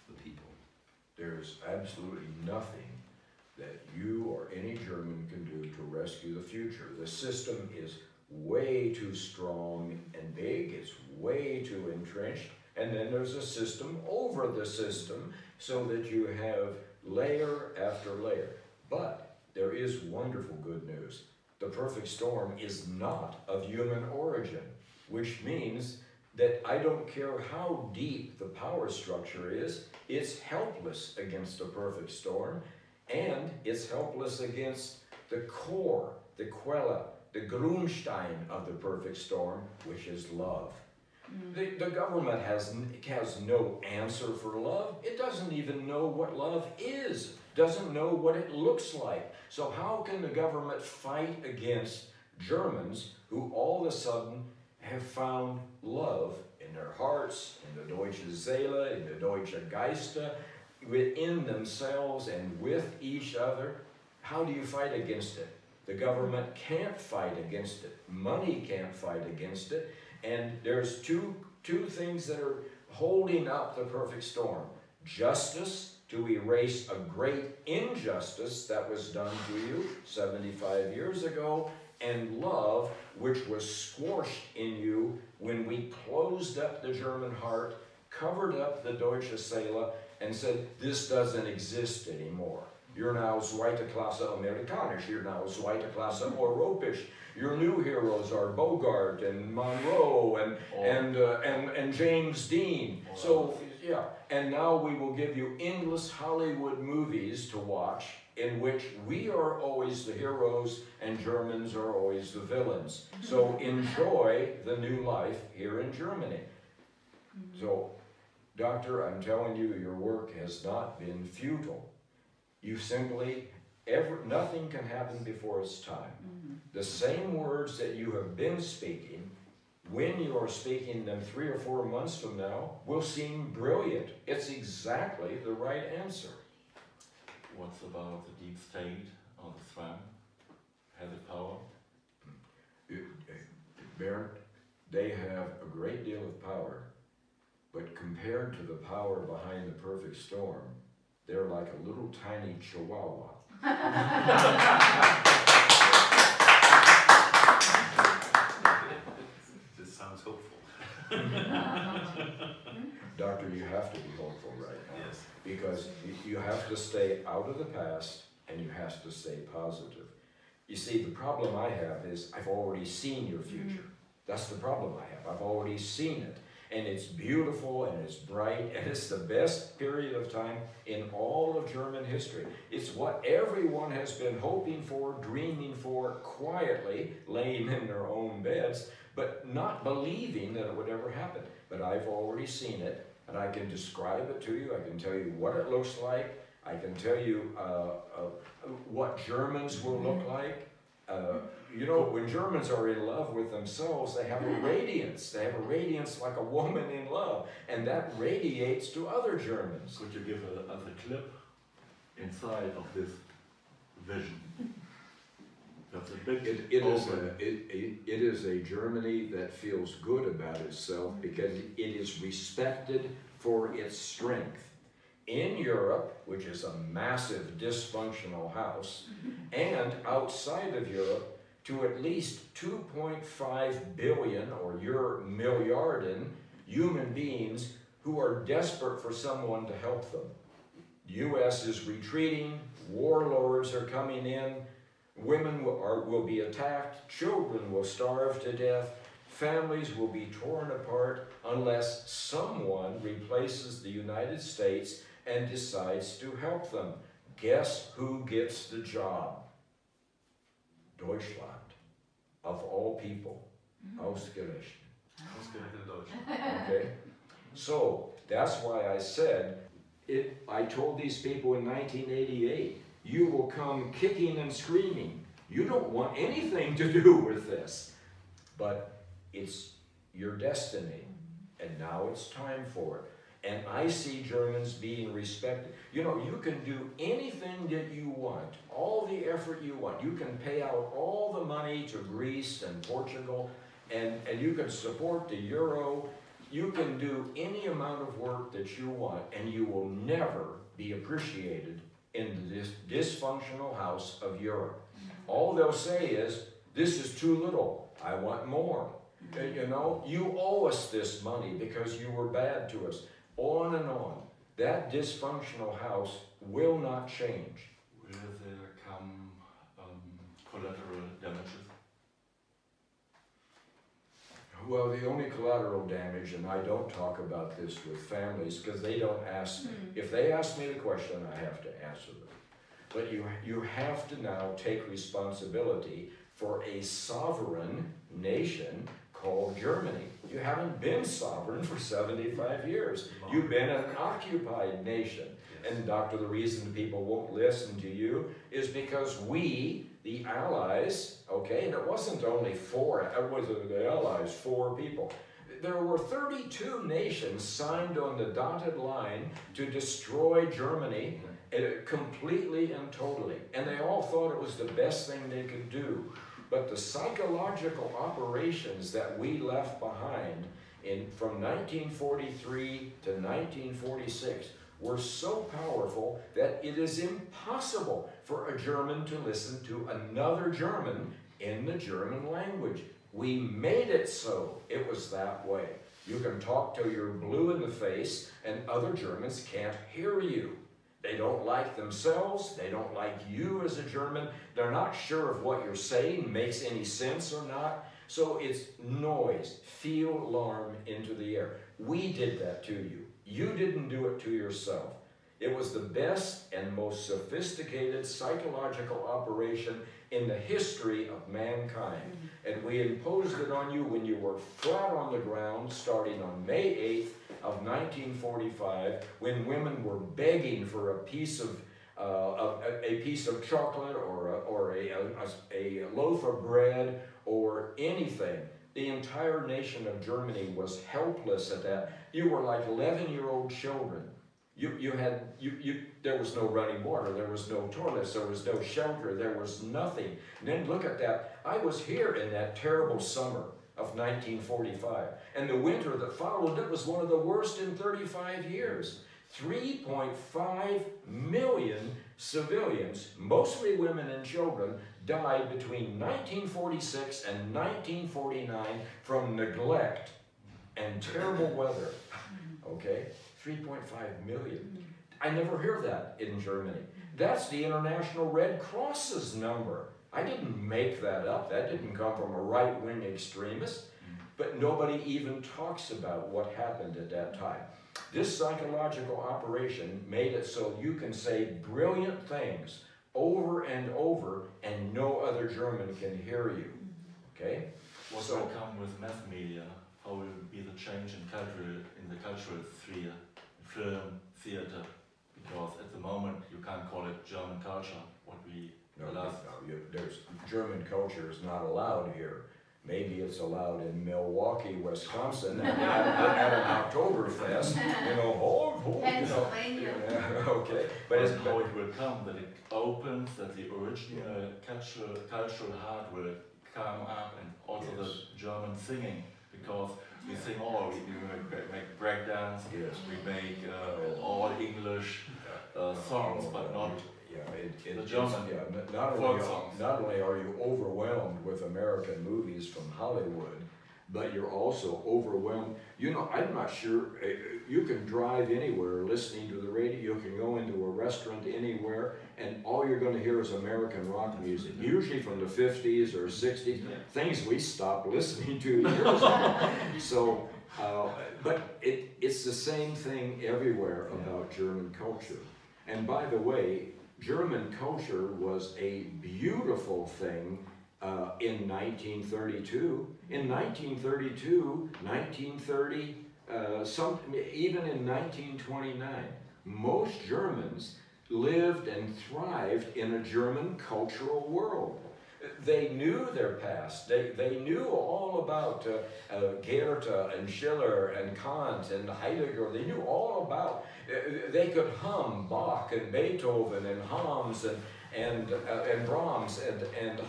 the people? There's absolutely nothing that you or any German can do to rescue the future. The system is way too strong and big, it's way too entrenched, and then there's a system over the system so that you have layer after layer. But there is wonderful good news. The perfect storm is not of human origin, which means that I don't care how deep the power structure is, it's helpless against a perfect storm, and it's helpless against the core, the Quelle, the Grundstein of the perfect storm, which is love. The government has no answer for love. It doesn't even know what love is, doesn't know what it looks like. So how can the government fight against Germans who all of a sudden have found love in their hearts, in the Deutsche Seele, in the Deutsche Geister, within themselves and with each other? How do you fight against it? The government can't fight against it. Money can't fight against it. And there's two things that are holding up the perfect storm. Justice, to erase a great injustice that was done to you 75 years ago, and love, which was squashed in you when we closed up the German heart, covered up the Deutsche Seele, and said, this doesn't exist anymore. You're now Zweite Klasse Amerikanisch, you're now Zweite Klasse Europäisch. Your new heroes are Bogart and Monroe and James Dean. So, yeah, and now we will give you endless Hollywood movies to watch in which we are always the heroes and Germans are always the villains. So enjoy the new life here in Germany. So, Doctor, I'm telling you, your work has not been futile. You simply, nothing can happen before it's time. The same words that you have been speaking, when you are speaking them 3 or 4 months from now, will seem brilliant. It's exactly the right answer. What's about the deep state or the Swan? Has it power? Bernd, they have a great deal of power, but compared to the power behind the perfect storm, they're like a little tiny chihuahua. This sounds hopeful. Doctor, you have to be hopeful right now. Yes. Because you have to stay out of the past and you have to stay positive. You see, the problem I have is I've already seen your future. That's the problem I have. I've already seen it. And it's beautiful and it's bright and it's the best period of time in all of German history. It's what everyone has been hoping for, dreaming for, quietly laying in their own beds, but not believing that it would ever happen. But I've already seen it, and I can describe it to you. I can tell you what it looks like. I can tell you what Germans will look like. You know, when Germans are in love with themselves, they have a radiance. They have a radiance like a woman in love, and that radiates to other Germans. Could you give us a clip inside of this vision? That's a big It is a Germany that feels good about itself because it is respected for its strength. In Europe, which is a massive dysfunctional house, and outside of Europe, to at least 2.5 billion, or your milliarden, human beings who are desperate for someone to help them. The U.S. is retreating, warlords are coming in, women will be attacked, children will starve to death, families will be torn apart unless someone replaces the United States and decides to help them. Guess who gets the job? Deutschland. Of all people. Ausgerechnet. Okay? So, that's why I said, I told these people in 1988, you will come kicking and screaming. You don't want anything to do with this. But it's your destiny. And now it's time for it. And I see Germans being respected. You know, you can do anything that you want, all the effort you want. You can pay out all the money to Greece and Portugal, and you can support the euro. You can do any amount of work that you want, and you will never be appreciated in this dysfunctional house of Europe. All they'll say is, this is too little, I want more. You know, you owe us this money because you were bad to us. On and on. That dysfunctional house will not change. Will there come collateral damages? Well, the only collateral damage, and I don't talk about this with families because they don't ask me. If they ask me the question, I have to answer them. But you have to now take responsibility for a sovereign nation called Germany. You haven't been sovereign for 75 years. You've been an occupied nation. And doctor, the reason people won't listen to you is because we, the Allies, okay, and it wasn't only four, it was the Allies, 4 people. There were 32 nations signed on the dotted line to destroy Germany completely and totally. And they all thought it was the best thing they could do. But the psychological operations that we left behind from 1943 to 1946 were so powerful that it is impossible for a German to listen to another German in the German language. We made it so. It was that way. You can talk till you're blue in the face and other Germans can't hear you. They don't like themselves, they don't like you as a German, they're not sure if what you're saying makes any sense or not. So it's noise, field alarm into the air. We did that to you. You didn't do it to yourself. It was the best and most sophisticated psychological operation in the history of mankind. And we imposed it on you when you were flat on the ground starting on May 8th of 1945, when women were begging for a piece of chocolate or a loaf of bread or anything. The entire nation of Germany was helpless at that. You were like 11-year-old children. There was no running water, there was no toilets, there was no shelter, there was nothing. And then look at that. I was here in that terrible summer of 1945. And the winter that followed it was one of the worst in 35 years. 3.5 million civilians, mostly women and children, died between 1946 and 1949 from neglect. and terrible weather. Okay, 3.5 million. I never hear that in Germany. That's the International Red Cross's number. I didn't make that up. That didn't come from a right-wing extremist. But nobody even talks about what happened at that time. This psychological operation made it so you can say brilliant things over and over and no other German can hear you. Okay? What will come with mass media? How will be the change in the cultural sphere, film, theater? Because at the moment you can't call it German culture. There's German culture is not allowed here. Maybe it's allowed in Milwaukee, Wisconsin, at an Oktoberfest. Pennsylvania. Okay, but it's how it will come, that it opens, that the original cultural heart will come up, and also the German singing, because we sing all, we make breakdance, we make all English songs, but not the German not only are you overwhelmed with American movies from Hollywood, but you're also overwhelmed. You know, I'm not sure, you can drive anywhere listening to the radio, you can go into a restaurant anywhere, and all you're going to hear is American rock music, usually from the 50s or 60s, things we stopped listening to years ago. So, but it's the same thing everywhere about German culture. And by the way, German culture was a beautiful thing in 1932. In 1932, 1930, even in 1929, most Germans lived and thrived in a German cultural world. They knew their past. They knew all about Goethe and Schiller and Kant and Heidegger. They knew all about. They could hum Bach and Beethoven and Brahms and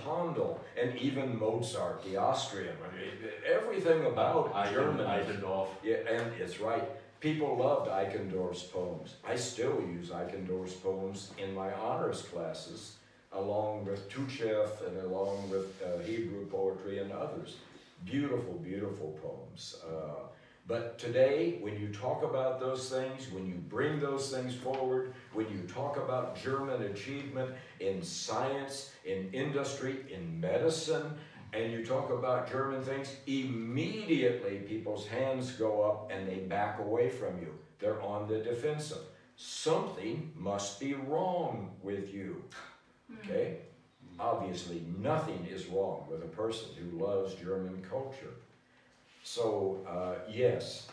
Handel and even Mozart, the Austrian. I mean, everything about German. Eichendorff. Yeah, and it's right. People loved Eichendorff's poems. I still use Eichendorff's poems in my honors classes, along with Tuchev and along with Hebrew poetry and others. Beautiful, beautiful poems. But today, when you talk about those things, when you bring those things forward, when you talk about German achievement in science, in industry, in medicine, and you talk about German things, immediately people's hands go up and they back away from you. They're on the defensive. Something must be wrong with you. Okay? Obviously, nothing is wrong with a person who loves German culture. So, yes,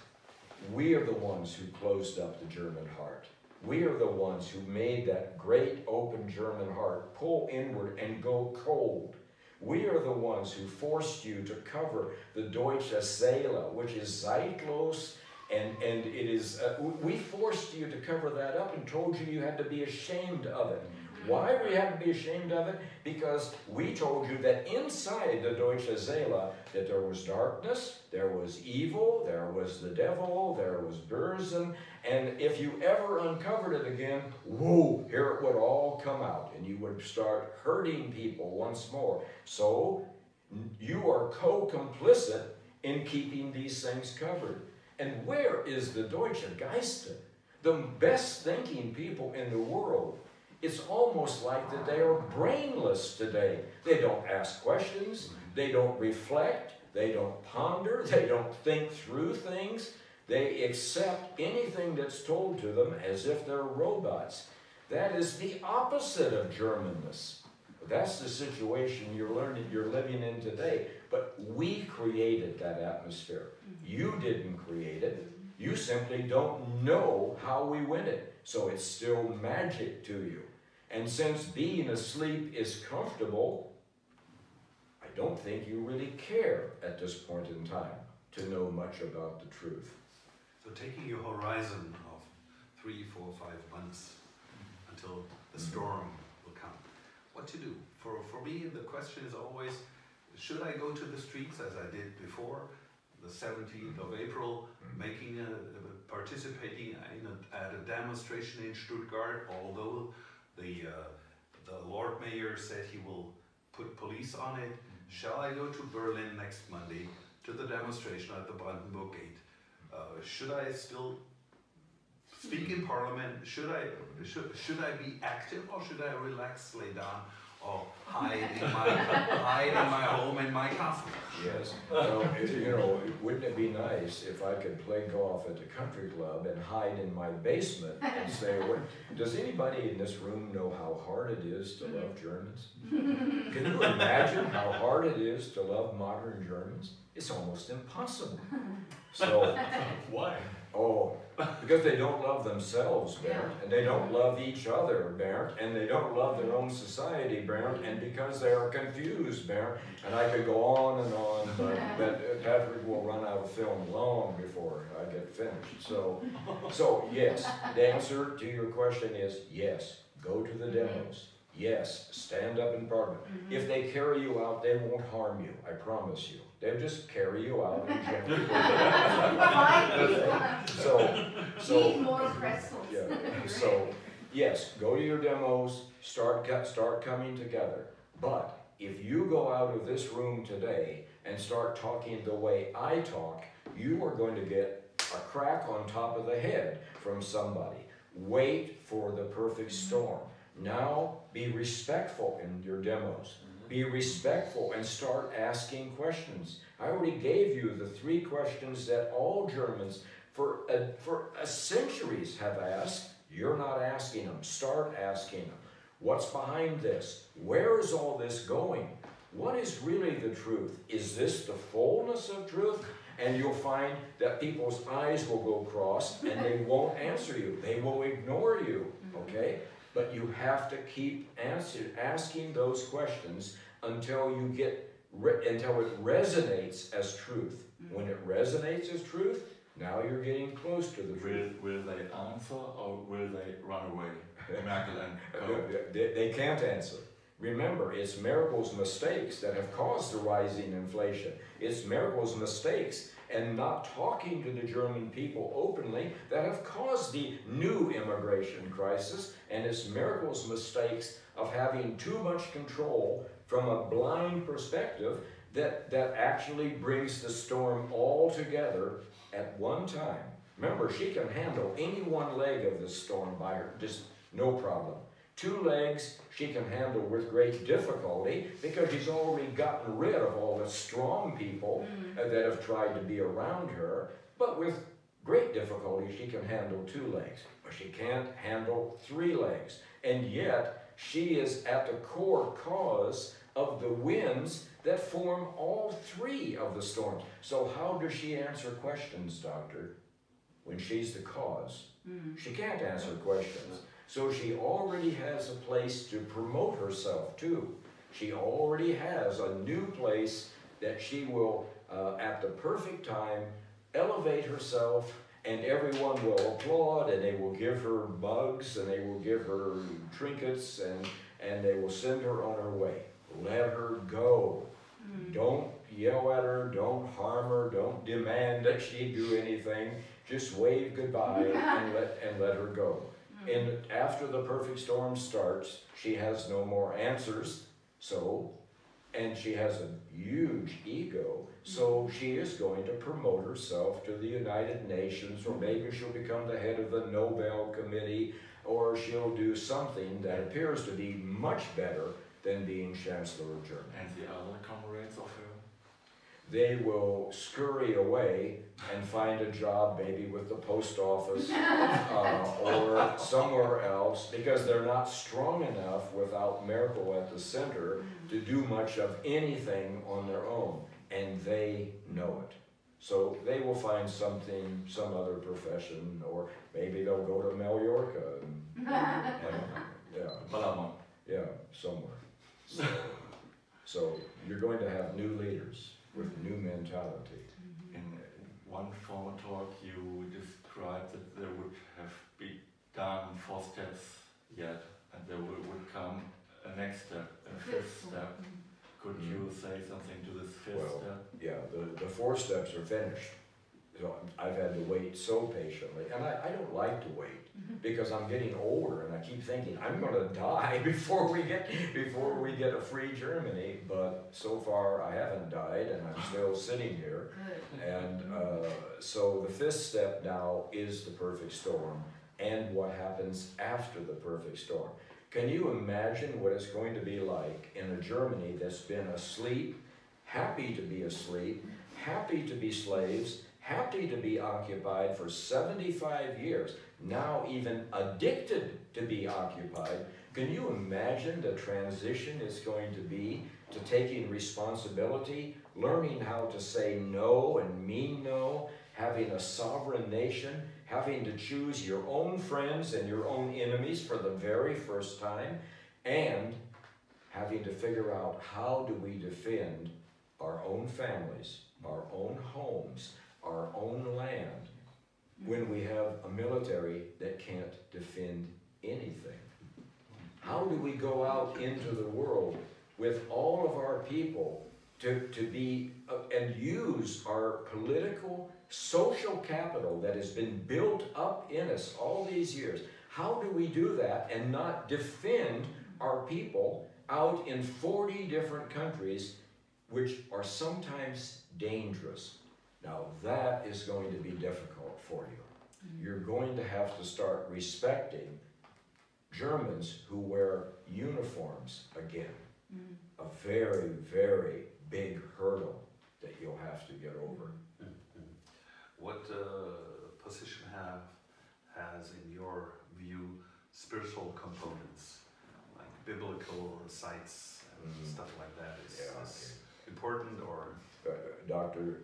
we are the ones who closed up the German heart. We are the ones who made that great open German heart pull inward and go cold. We are the ones who forced you to cover the Deutsche Seele, which is Zeitlos, and it is, we forced you to cover that up and told you you had to be ashamed of it. Why we had to be ashamed of it? Because we told you that inside the Deutsche Seele that there was darkness, there was evil, there was the devil, there was Bösen, and if you ever uncovered it again, whoa, here it would all come out, and you would start hurting people once more. So you are co-complicit in keeping these things covered. And where is the Deutsche Geiste? The best thinking people in the world. It's almost like that they are brainless today. They don't ask questions, they don't reflect, they don't ponder, they don't think through things. They accept anything that's told to them as if they're robots. That is the opposite of Germanness. That's the situation you're living in today. But we created that atmosphere. You didn't create it. You simply don't know how we win it. So it's still magic to you. And since being asleep is comfortable, I don't think you really care at this point in time to know much about the truth. So taking your horizon of 3, 4, 5 months until the storm will come, what to do? For me, the question is always, should I go to the streets as I did before, the 17th of April, participating at a demonstration in Stuttgart, although the Lord Mayor said he will put police on it? Shall I go to Berlin next Monday to the demonstration at the Brandenburg Gate? should I still speak in Parliament? Should I be active, or should I relax, lay down, or hide in my home in my castle? Yes. Well, you know, wouldn't it be nice if I could play golf at the country club and hide in my basement and say, does anybody in this room know how hard it is to love Germans? Can you imagine how hard it is to love modern Germans? It's almost impossible. So, Why? oh, because they don't love themselves, Bernd, and they don't love each other, Bernd, and they don't love their own society, Bernd, and because they are confused, Bernd, and I could go on and on, but Patrick will run out of film long before I get finished. So yes, the answer to your question is yes, go to the demos. Yes, stand up in Parliament. If they carry you out, they won't harm you, I promise you. They'll just carry you out and gently. Need more pretzels. Yeah. So, yes, go to your demos, start coming together. But if you go out of this room today and start talking the way I talk, you are going to get a crack on top of the head from somebody. Wait for the perfect storm. Now, be respectful in your demos. Be respectful and start asking questions. I already gave you the 3 questions that all Germans for centuries have asked. You're not asking them. Start asking them. What's behind this? Where is all this going? What is really the truth? Is this the fullness of truth? And you'll find that people's eyes will go cross and they won't answer you. They will ignore you, okay? But you have to keep asking those questions until you get until it resonates as truth. When it resonates as truth, now you're getting close to the truth. Will they answer or will they run away? Merkel and Co. They can't answer. Remember, it's Merkel's mistakes that have caused the rising inflation. It's Merkel's mistakes and not talking to the German people openly that have caused the new immigration crisis, and it's Merkel's mistakes of having too much control from a blind perspective that actually brings the storm all together at one time. Remember, she can handle any one leg of the storm by her, just no problem. 2 legs she can handle with great difficulty because she's already gotten rid of all the strong people that have tried to be around her, but with great difficulty she can handle 2 legs, but she can't handle 3 legs. And yet she is at the core cause of the winds that form all 3 of the storms. So how does she answer questions, doctor, when she's the cause? She can't answer questions. So she already has a place to promote herself to. She already has a new place that she will, at the perfect time, elevate herself, and everyone will applaud, and they will give her mugs, and they will give her trinkets, and they will send her on her way. Let her go. Don't yell at her, don't harm her, don't demand that she do anything. Just wave goodbye and let her go. And after the perfect storm starts, she has no more answers, and she has a huge ego, so she is going to promote herself to the United Nations, or maybe she'll become the head of the Nobel Committee, or she'll do something that appears to be much better than being Chancellor of Germany. And the other comrades of her? They will scurry away and find a job maybe with the post office or somewhere else, because they're not strong enough without Merkel at the center to do much of anything on their own, and they know it. So they will find some other profession, or maybe they'll go to Mallorca and somewhere. So you're going to have new leaders with new mentality. In one former talk, you described that there would have been done 4 steps yet, and there would come a next step, a 5th step. Could you say something to this 5th step? Yeah, the 4 steps are finished. So I've had to wait so patiently, and I don't like to wait because I'm getting older, and I keep thinking I'm going to die before we get a free Germany. But so far I haven't died, and I'm still sitting here. And so the fifth step now is the perfect storm, and what happens after the perfect storm. Can you imagine what it's going to be like in a Germany that's been asleep, happy to be asleep, happy to be slaves, happy to be occupied for 75 years, now even addicted to be occupied? Can you imagine the transition it's going to be to taking responsibility, learning how to say no and mean no, having a sovereign nation, having to choose your own friends and your own enemies for the very first time, and having to figure out how do we defend our own families, our own homes, our own land, when we have a military that can't defend anything? How do we go out into the world with all of our people to be and use our political, social capital that has been built up in us all these years? How do we do that and not defend our people out in 40 different countries, which are sometimes dangerous? Now that is going to be difficult for you. You're going to have to start respecting Germans who wear uniforms again. A very, very big hurdle that you'll have to get over. What position has, in your view, spiritual components, like biblical sites and stuff like that? Is important, or? Doctor,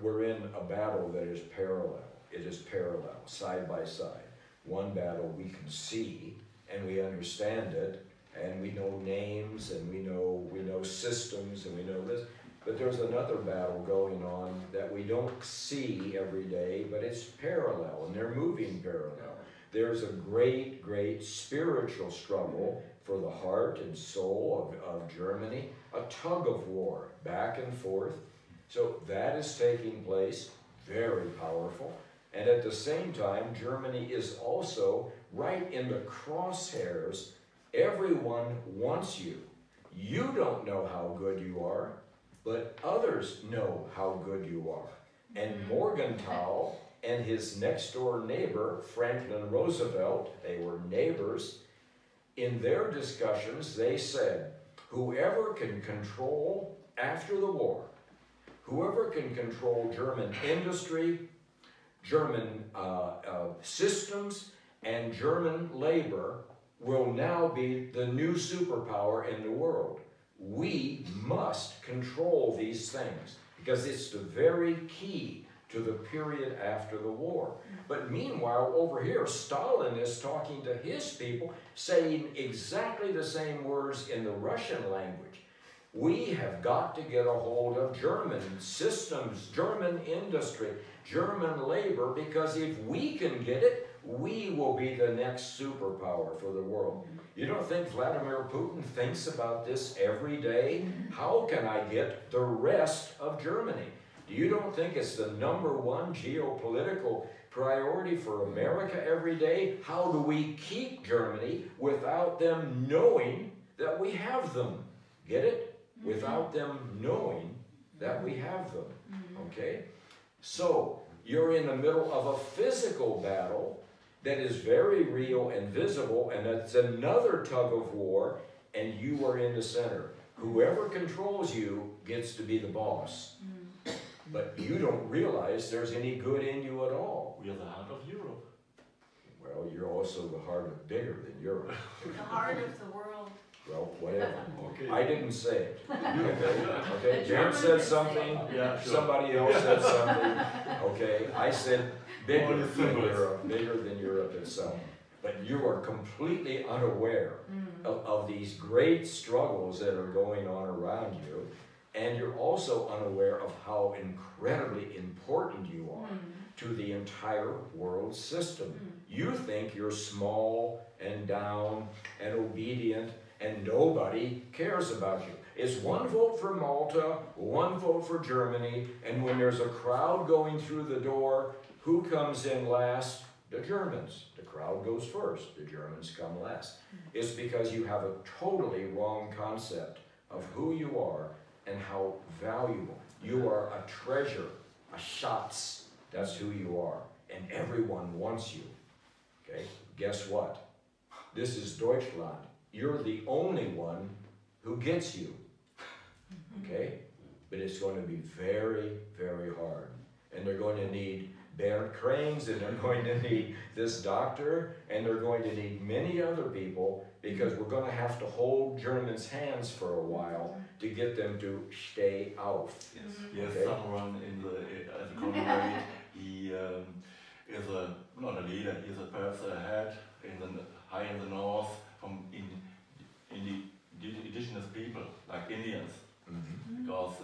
we're in a battle that is parallel. It is parallel, side by side. One battle we can see and we understand it, and we know names, and we know systems, and we know this. But there's another battle going on that we don't see every day, but it's parallel, and they're moving parallel. There's a great, great spiritual struggle for the heart and soul of Germany, a tug of war, back and forth. So that is taking place, very powerful. And at the same time, Germany is also right in the crosshairs. Everyone wants you. You don't know how good you are, but others know how good you are. And Morgenthau and his next door neighbor, Franklin Roosevelt, they were neighbors. In their discussions, they said, whoever can control, after the war, whoever can control German industry, German systems, and German labor will now be the new superpower in the world. We must control these things because it's the very key to the period after the war. But meanwhile, over here, Stalin is talking to his people, saying exactly the same words in the Russian language. We have got to get a hold of German systems, German industry, German labor, because if we can get it, we will be the next superpower for the world. You don't think Vladimir Putin thinks about this every day? How can I get the rest of Germany? You don't think it's the #1 geopolitical priority for America every day? How do we keep Germany without them knowing that we have them? Get it? Without them knowing that we have them. Okay? So, you're in the middle of a physical battle that is very real and visible, and it's another tug of war, and you are in the center. Whoever controls you gets to be the boss. But you don't realize there's any good in you at all. We are the heart of Europe. Well, you're also the heart of bigger than Europe. The heart of the world. Well, whatever. Okay. I didn't say it. Okay, The Bernd said Germans something, Yeah, sure. somebody else said something. Okay, I said bigger All the than symbols. Europe, bigger than Europe itself. But you are completely unaware of these great struggles that are going on around you. And you're also unaware of how incredibly important you are to the entire world system. You think you're small and down and obedient and nobody cares about you. It's one vote for Malta, one vote for Germany, and when there's a crowd going through the door, who comes in last? The Germans. The crowd goes first, the Germans come last. It's because you have a totally wrong concept of who you are and how valuable. You are a treasure, a Schatz. That's who you are. And everyone wants you. Okay? Guess what? This is Deutschland. You're the only one who gets you. Okay? But it's going to be very, very hard. And they're going to need Bernd Krains, and they're going to need this doctor, and they're going to need many other people, because we're going to have to hold Germans' hands for a while to get them to stay auf. Yes. Yes, Okay. someone in the community, he is not a leader, he's a person ahead high in the north, from in the indigenous people, like Indians. Because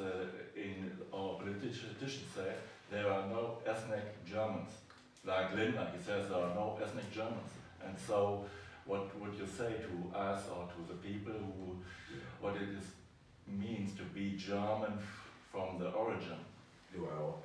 in our politicians say there are no ethnic Germans. Like Linda, he says there are no ethnic Germans. And so what would you say to us or to the people what it means to be German from the origin? Well,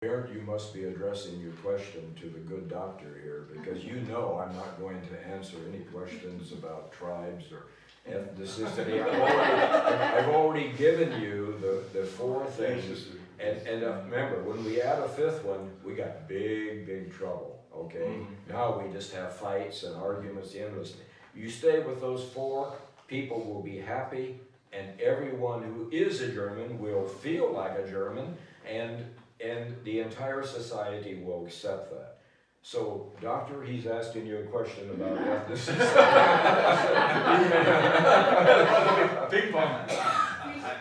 Bernd, you must be addressing your question to the good doctor here, because you know I'm not going to answer any questions about tribes or ethnicity. I've already given you the four things, and remember, when we add a fifth one, we got big trouble, okay? Now we just have fights and arguments endlessly. You stay with those four, people will be happy, and everyone who is a German will feel like a German, and the entire society will accept that. So, doctor, he's asking you a question about ethnicity. Ping pong.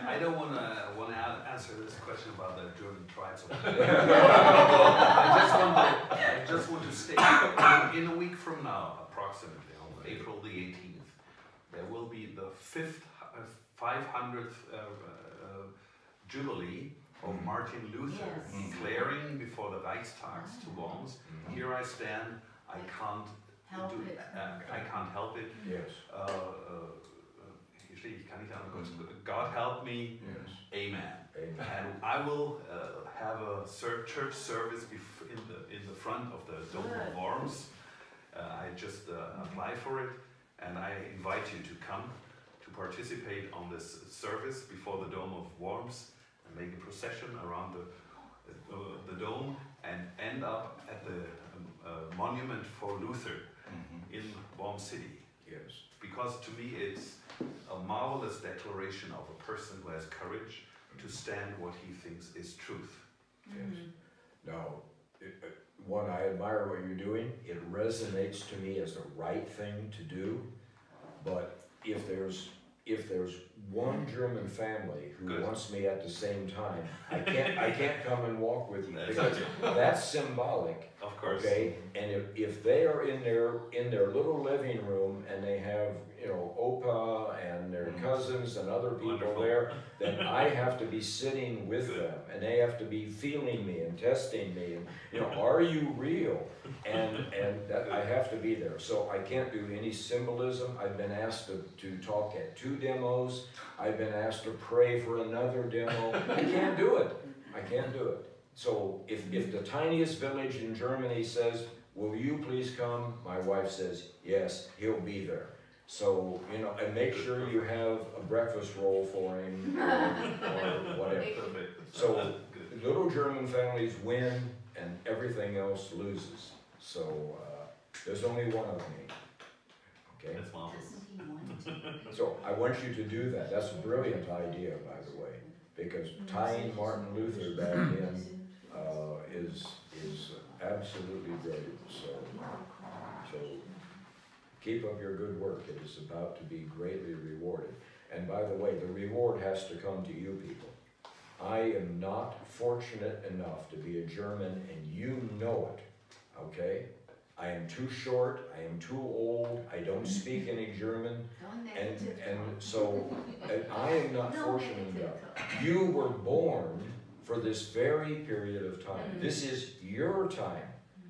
I don't want to answer this question about the German tribes. I just want to state, in a week from now, approximately, on April the 18th, there will be the 500th Jubilee of Martin Luther declaring before the Reichstags to Worms. Here I stand, I can't help it. Yes. God help me. Yes. Amen. Amen. And I will have a church service in the front of the Dome of Worms. I just apply for it, and I invite you to come to participate on this service before the Dome of Worms, and make a procession around the dome, and end up at the monument for Luther in Worms City. Yes. Because to me it's a marvelous declaration of a person who has courage to stand what he thinks is truth. Yes. Now, one, I admire what you're doing. It resonates to me as the right thing to do. But if there's one German family who wants me at the same time, I can't come and walk with you, because that's symbolic. Of course. Okay, and if they are in their little living room and they have, you know, Opa and their cousins and other people there, then I have to be sitting with them, and they have to be feeling me and testing me, and, you know, are you real? And that I have to be there. So I can't do any symbolism. I've been asked to talk at 2 demos. I've been asked to pray for another demo. I can't do it. I can't do it. So if the tiniest village in Germany says, will you please come? My wife says, yes, he'll be there. So, you know, and make sure you have a breakfast roll for him or whatever. So little German families win and everything else loses. So there's only one of me. Okay? That's marvelous. So I want you to do that. That's a brilliant idea, by the way, because tying Martin Luther back in is absolutely brilliant. So keep up your good work. It is about to be greatly rewarded. And by the way, the reward has to come to you people. I am not fortunate enough to be a German, and you know it, okay? I am too short, I am too old, I don't speak any German, and so I am not fortunate enough. You were born for this very period of time. This is your time.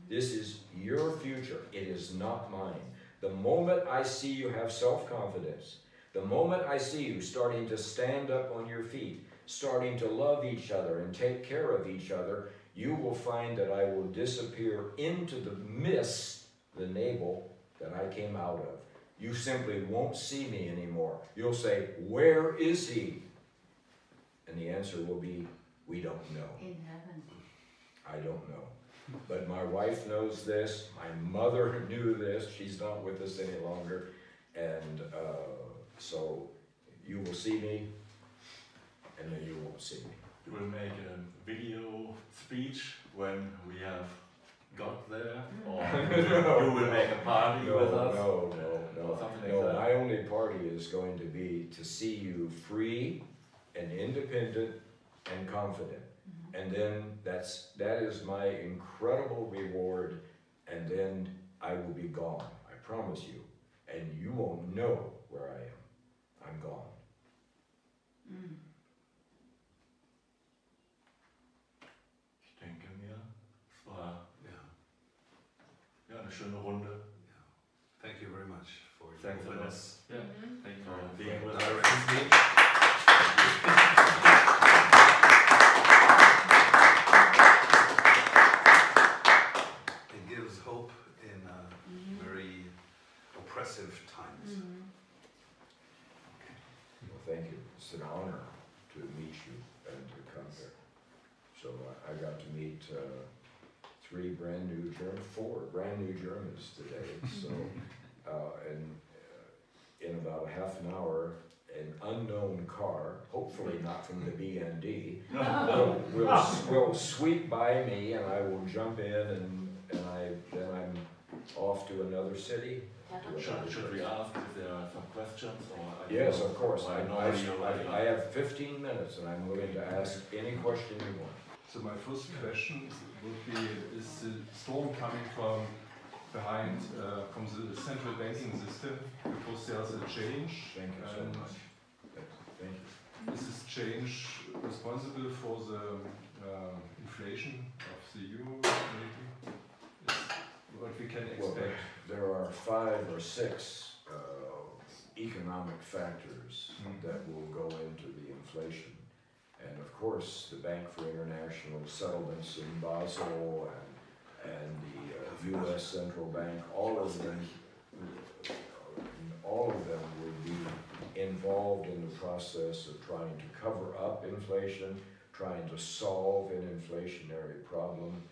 This is your future. It is not mine. The moment I see you have self-confidence, The moment I see you starting to stand up on your feet, starting to love each other and take care of each other, you will find that I will disappear into the mist, the navel that I came out of. You simply won't see me anymore. You'll say, where is he? And the answer will be, we don't know. In heaven. I don't know. But my wife knows this, my mother knew this, she's not with us any longer, and so you will see me, and then you won't see me. You will make a video speech when we have got there, or you will make a party with us? No, or something like that. my only party is going to be to see you free and independent and confident. And then that is my incredible reward, and then I will be gone, I promise you. And you won't know where I am. I'm gone. Ich denke mir, es war eine schöne Runde. Thank you very much for your Thanks a lot. openness. Yeah, thank you for For being with directing us. It gives hope in very oppressive times. Well, thank you. It's an honor to meet you and to come here. So I got to meet four brand new Germans today. So, and in about a half an hour, an unknown car, hopefully not from the BND, will sweep by me, and I will jump in, and then I'm off to another city. Should we ask if there are some questions? Or Yes, of course. I I have 15 minutes, and I'm willing to ask any question you want. So my first question would be, is the storm coming from behind, from the central banking system, because there's a change? Thank you so much. Thank you. Is this change responsible for the inflation of the euro lately? Is what we can Well, expect? there are 5 or 6 economic factors that will go into the inflation. And of course, the Bank for International Settlements in Basel and the U.S. Central Bank, all of them will be involved in the process of trying to cover up inflation, trying to solve an inflationary problem,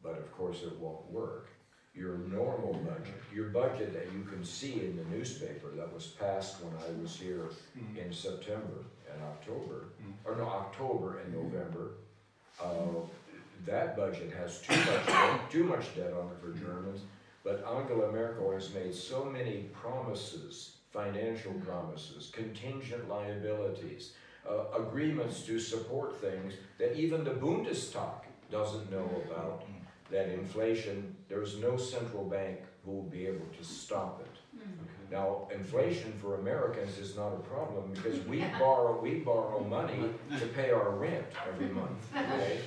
but of course it won't work. Your normal budget, your budget that you can see in the newspaper that was passed when I was here in September and October, or no, October and November, that budget has too much debt on it for Germans, but Angela Merkel has made so many promises, financial promises, contingent liabilities, agreements to support things that even the Bundestag doesn't know about. That inflation, there's no central bank who will be able to stop it. Now, inflation for Americans is not a problem because we borrow money to pay our rent every month. Okay?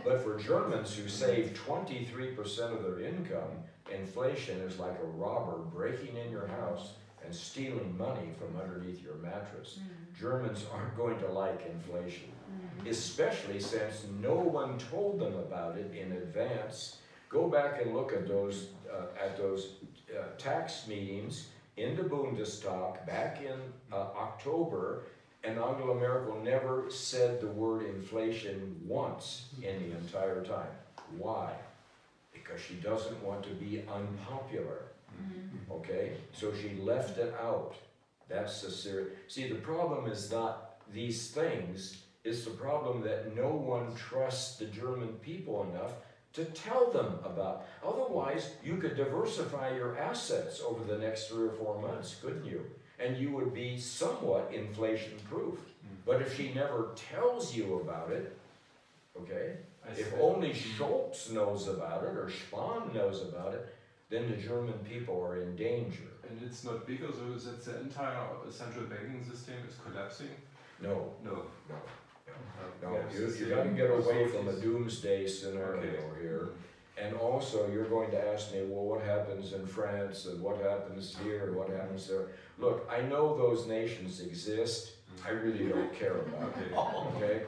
But for Germans who save 23% of their income, inflation is like a robber breaking in your house and stealing money from underneath your mattress. Germans aren't going to like inflation, especially since no one told them about it in advance. Go back and look at those tax meetings in the Bundestag back in October, and Angela Merkel never said the word inflation once in the entire time. Why? Because she doesn't want to be unpopular. Okay? So she left it out. That's the serious. See, the problem is not these things, it's the problem that no one trusts the German people enough to tell them about. Otherwise, you could diversify your assets over the next 3 or 4 months, couldn't you? And you would be somewhat inflation-proof. But if she never tells you about it, okay, if only Schultz knows about it or Spahn knows about it, then the German people are in danger. And it's not because that the entire central banking system is collapsing? No. No. No, you got to get away from a doomsday scenario here. And also, you're going to ask me, well, what happens in France, and what happens here, and what happens there? Look, I know those nations exist. I really don't care about them, okay?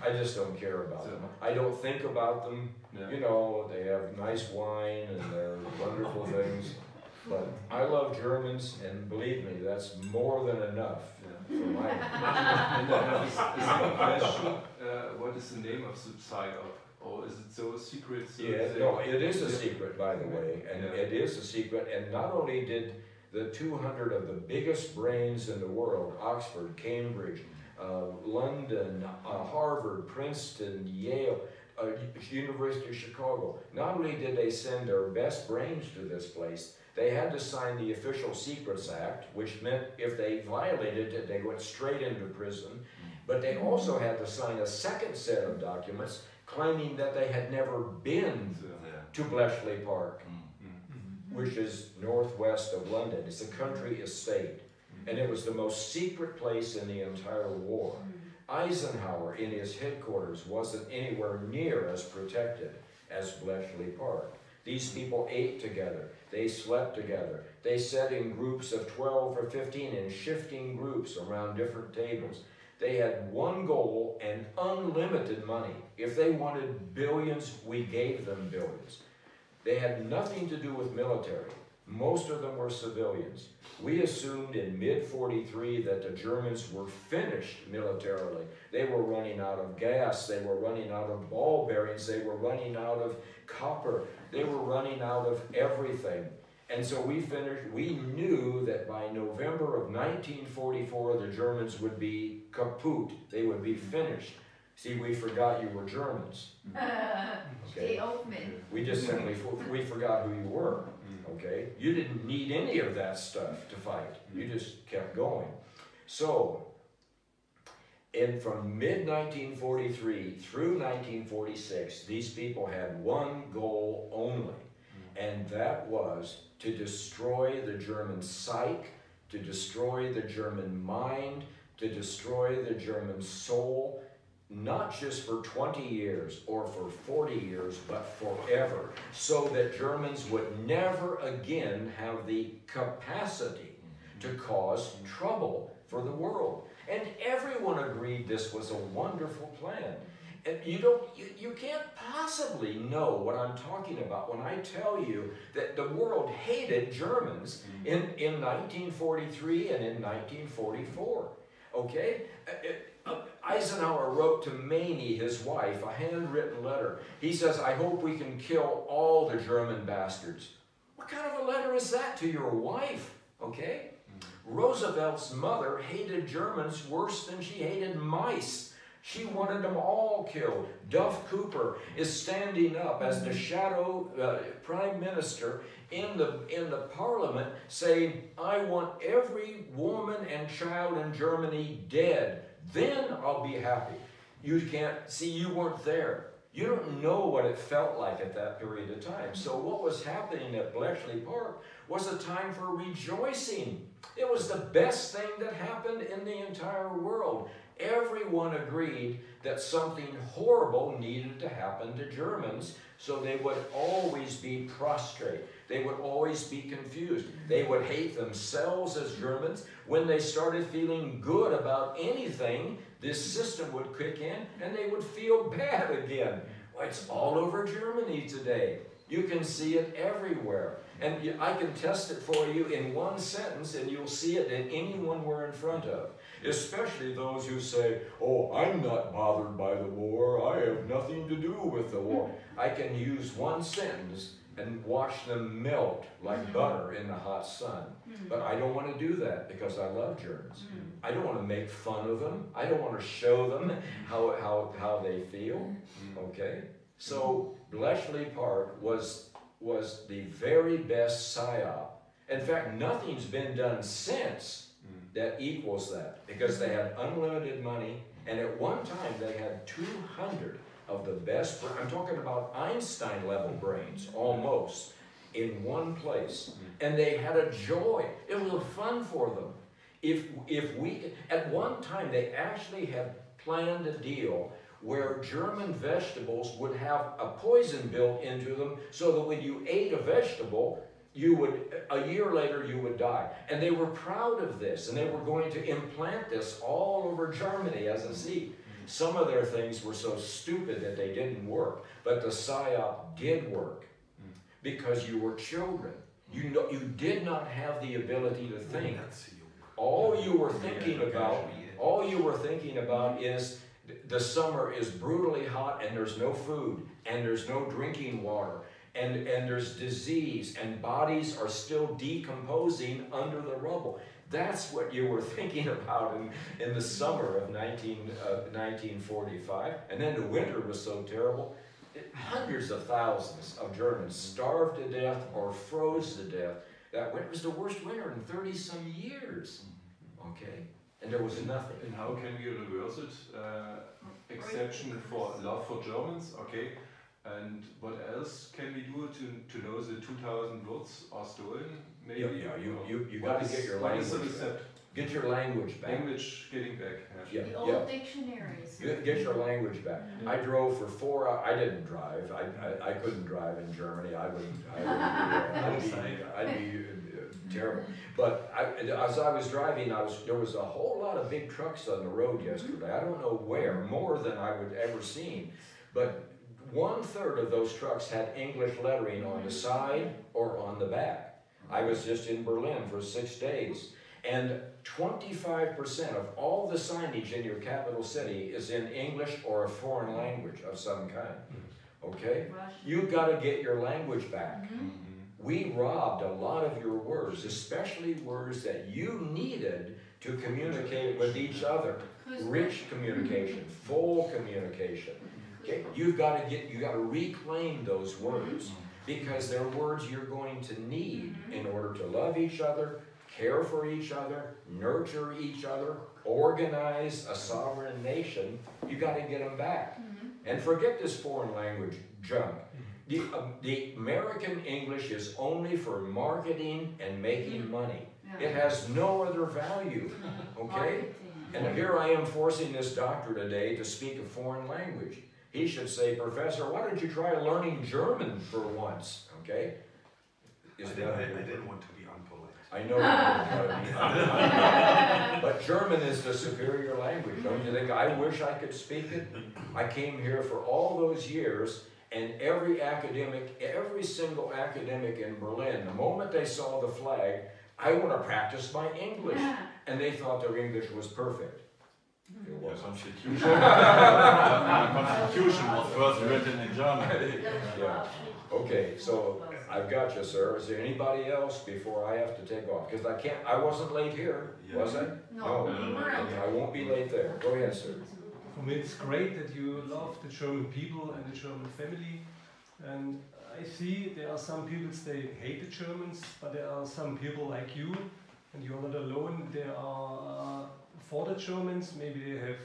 I just don't care about them. I don't think about them. Yeah. You know, they have nice wine and they're wonderful things. But I love Germans, and believe me, that's more than enough for my... And I have a question, what is the name of the psyop? Or is it so secret? So Yeah, no, it is a secret, by the way, and it is a secret. And not only did the 200 of the biggest brains in the world, Oxford, Cambridge, London, Harvard, Princeton, Yale, University of Chicago, not only did they send their best brains to this place, they had to sign the Official Secrets Act, which meant if they violated it, they went straight into prison. But they also had to sign a second set of documents claiming that they had never been to Bletchley Park, which is northwest of London. It's a country estate, and it was the most secret place in the entire war. Eisenhower, in his headquarters, wasn't anywhere near as protected as Bletchley Park. These people ate together, they slept together, they sat in groups of 12 or 15 in shifting groups around different tables. They had one goal and unlimited money. If they wanted billions, we gave them billions. They had nothing to do with military. Most of them were civilians. We assumed in mid-43 that the Germans were finished militarily. They were running out of gas, they were running out of ball bearings, they were running out of copper, they were running out of everything. And so we knew that by November of 1944, the Germans would be kaput. They would be finished. See, we forgot you were Germans. Okay? We just simply, we forgot who you were. Okay? You didn't need any of that stuff to fight. You just kept going. So, from mid-1943 through 1946, these people had one goal only. And that was to destroy the German psyche, to destroy the German mind, to destroy the German soul, not just for 20 years or for 40 years, but forever, so that Germans would never again have the capacity to cause trouble for the world. And everyone agreed this was a wonderful plan. And you can't possibly know what I'm talking about when I tell you that the world hated Germans in 1943 and in 1944. Okay? Eisenhower wrote to Mamie, his wife, a handwritten letter. He says, I hope we can kill all the German bastards. What kind of a letter is that to your wife? Okay? Roosevelt's mother hated Germans worse than she hated mice. She wanted them all killed. Duff Cooper is standing up as the shadow prime minister in the parliament saying, I want every woman and child in Germany dead. Then I'll be happy. You can't, see, you weren't there. You don't know what it felt like at that period of time. So what was happening at Bletchley Park was a time for rejoicing. It was the best thing that happened in the entire world. Everyone agreed that something horrible needed to happen to Germans, so they would always be prostrate. They would always be confused. They would hate themselves as Germans. When they started feeling good about anything, this system would kick in and they would feel bad again. Well, it's all over Germany today. You can see it everywhere. And I can test it for you in one sentence, and you'll see it in anyone we're in front of. Especially those who say, oh, I'm not bothered by the war. I have nothing to do with the war. I can use one sentence and watch them melt like butter in the hot sun. But I don't want to do that because I love Germans. I don't want to make fun of them. I don't want to show them how they feel. Okay? So Bletchley Park was the very best psyop. In fact, nothing's been done since that equals that, because they had unlimited money, and at one time they had 200 of the best, I'm talking about Einstein level brains, almost, in one place. And they had a joy. It was fun for them. If we, at one time they actually had planned a deal where German vegetables would have a poison built into them so that when you ate a vegetable, a year later you would die. And they were proud of this, and they were going to implant this all over Germany as a seed. Some of their things were so stupid that they didn't work, but the PSYOP did work because you were children. You did not have the ability to think. All you were thinking about is the summer is brutally hot and there's no food and there's no drinking water and there's disease and bodies are still decomposing under the rubble. That's what you were thinking about in the summer of 1945. And then the winter was so terrible. Hundreds of thousands of Germans starved to death or froze to death. That winter was the worst winter in 30-some years. Okay? And there was nothing. And how can we reverse it? Exception for love for Germans, okay. And what else can we do to know the 2,000 words are stolen? Maybe. You got to get your language back. Get your language back. Language getting back. The old dictionaries. Get your language back. I drove for 4 hours. I didn't drive. I couldn't drive in Germany. I'd be terrible. But as I was driving, there was a whole lot of big trucks on the road yesterday. I don't know where, more than I would ever seen. But 1/3 of those trucks had English lettering on the side or on the back. I was just in Berlin for 6 days. And 25% of all the signage in your capital city is in English or a foreign language of some kind. Okay? You've got to get your language back. We robbed a lot of your words, especially words that you needed to communicate with each other. Rich communication, full communication. Okay? You got to reclaim those words because they're words you're going to need in order to love each other, care for each other, nurture each other, organize a sovereign nation. You got to get them back. And forget this foreign language junk. The American English is only for marketing and making money. It has no other value. Okay? And here I am forcing this doctor today to speak a foreign language. He should say, Professor, why don't you try learning German for once? Okay? I didn't want to be unpolite. I know you don't want to be but German is the superior language, don't you think? I wish I could speak it. I came here for all those years, and every single academic in Berlin, the moment they saw the flag, I want to practice my English. And they thought their English was perfect. It wasn't. Constitution was first written in German. Yeah. Okay, so I've got you, sir. Is there anybody else before I have to take off? Because I wasn't late here, was I? No. I won't be late there. Go ahead, sir. For me, it's great that you love the German people and the German family. And I see there are some people they hate the Germans, but there are some people like you, and you're not alone. They are for the Germans. Maybe they have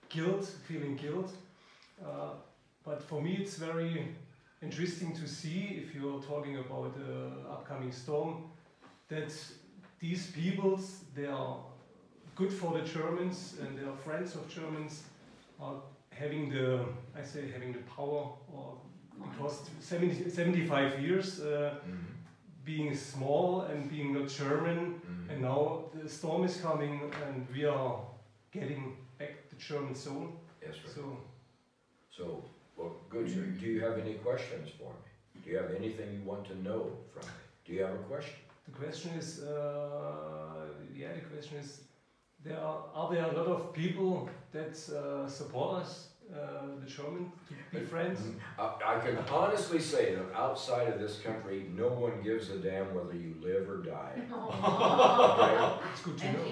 guilt, feeling guilt. But for me, it's very interesting to see, if you're talking about the upcoming storm, that these peoples, they are good for the Germans and they are friends of Germans, are having the power, or because 75 years being small and being not German, and now the storm is coming and we are getting back the German soul. Yes, right. So, well, good, sir. Do you have any questions for me? Do you have anything you want to know from me? Do you have a question? The question is, are there a lot of people that support us, the German, to be friends? I can honestly say that outside of this country, no one gives a damn whether you live or die. Okay? It's good to know.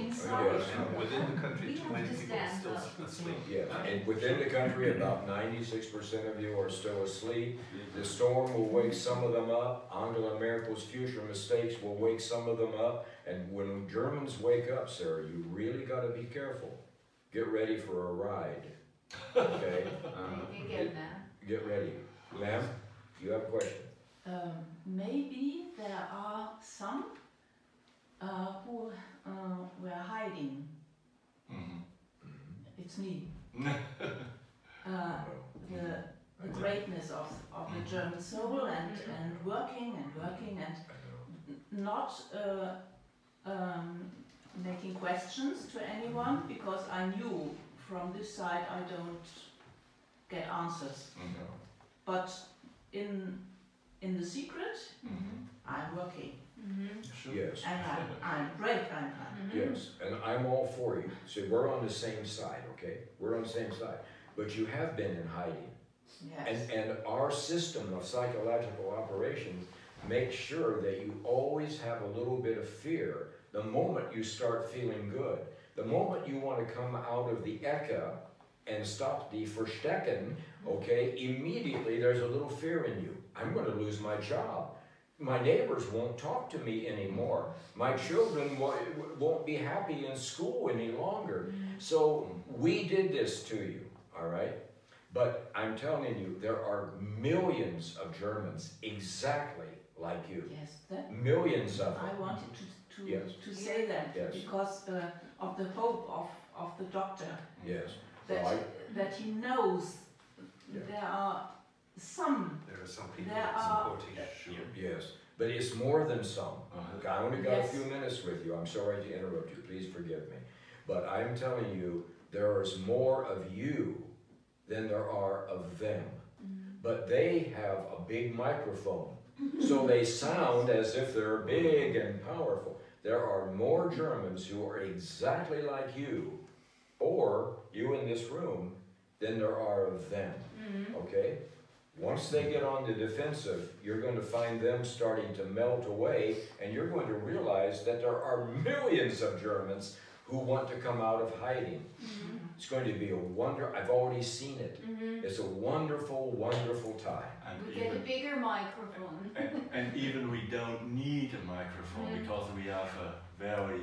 And within the country, too many people are still asleep. Yes, and within the country, about 96% of you are still asleep. The storm will wake some of them up. Angela Merkel's future mistakes will wake some of them up. And when Germans wake up, Sarah, you really got to be careful. Get ready for a ride. Okay? Get ready. Ma'am, you have a question? Maybe there are some who were hiding. It's me. greatness of the German soul and working and not making questions to anyone, because I knew from this side I don't get answers. But in the secret, I'm working. Yes. And I'm great. I'm Yes, and I'm all for you. So we're on the same side, okay? We're on the same side. But you have been in hiding. yes. And our system of psychological operations makes sure that you always have a little bit of fear the moment you start feeling good. The moment you want to come out of the Ecke and stop the Verstecken, okay, immediately there's a little fear in you. I'm going to lose my job. My neighbors won't talk to me anymore. My children won't be happy in school any longer. So we did this to you, all right? But I'm telling you, there are millions of Germans exactly like you. Yes, that Millions of them. I wanted Yes. to say that Yes. because of the hope of the doctor, Yes. that Well, that he knows Yeah. there are some. There are some people There that are- support you. Yes, but it's more than some. I only got a Yes. few minutes with you. I'm sorry to interrupt you. Please forgive me. But I'm telling you, there is more of you than there are of them. But they have a big microphone, so they sound as if they're big and powerful. There are more Germans who are exactly like you, or you in this room, than there are of them, okay? Once they get on the defensive, you're going to find them starting to melt away, and you're going to realize that there are millions of Germans who want to come out of hiding. It's going to be a I've already seen it. It's a wonderful, wonderful time. And We get a bigger microphone. and even we don't need a microphone because we have a very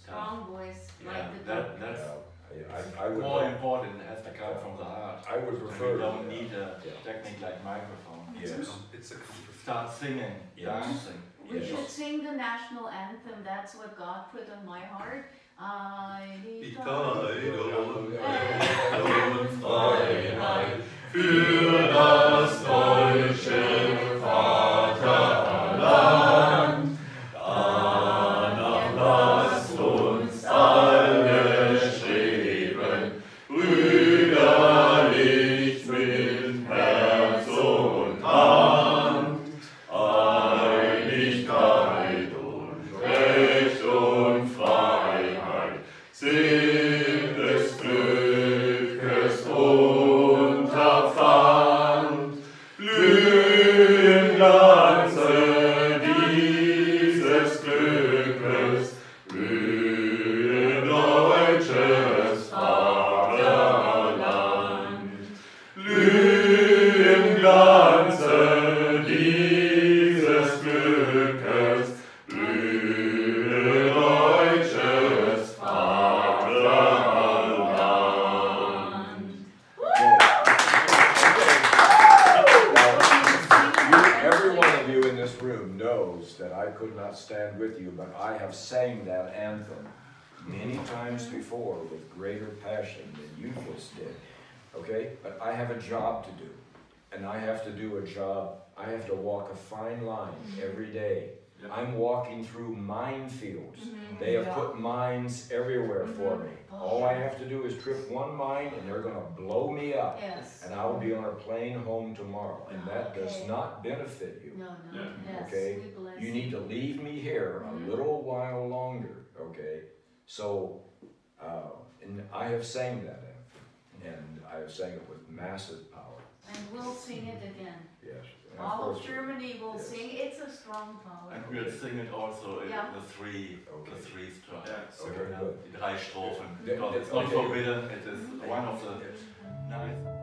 Strong voice, yeah, like the doctor. that's I would more important. It has to come from the heart. I would So prefer we don't need a Yeah. technique like microphone. Yes. It's a comfort. Start singing, Yes. dancing. We Yes. should sing the national anthem. That's what God put on my heart. Die und Freiheit für das deutsche Vaterland. Danach lasst uns alle streben, brüderlich mit Herz und Hand. Einigkeit und Recht und Freiheit sind des Glückes Unterpfand. Blühen Glanze dieses Glückes, blühen deutsches Vaterland. Blühen Glanze dieses Glückes, blühen deutsches Vaterland. Every one of you in this room knows that I could not stand with you, but I have sang that anthem many times before with greater passion than you just did. Okay? But I have a job to do. And I have to do a job, I have to walk a fine line every day. I'm walking through minefields. They have put mines everywhere for me. All I have to do is trip one mine and they're going to blow me up. Yes. And I will be on a plane home tomorrow. And that does Okay. not benefit you. No, Yeah. yes, Okay. we bless You need to leave me here a little while longer. Okay. So, and I have sang that anthem. And I have sang it with massive power. And we'll sing it again. Yes. And All of course- Germany will Yes. sing. It's a strong power. And we'll sing it also in Yeah. the three Okay. strokes. Yeah. Okay, good. Die drei Strophen. Yeah, Because it's not okay. forbidden, it is one of the nice.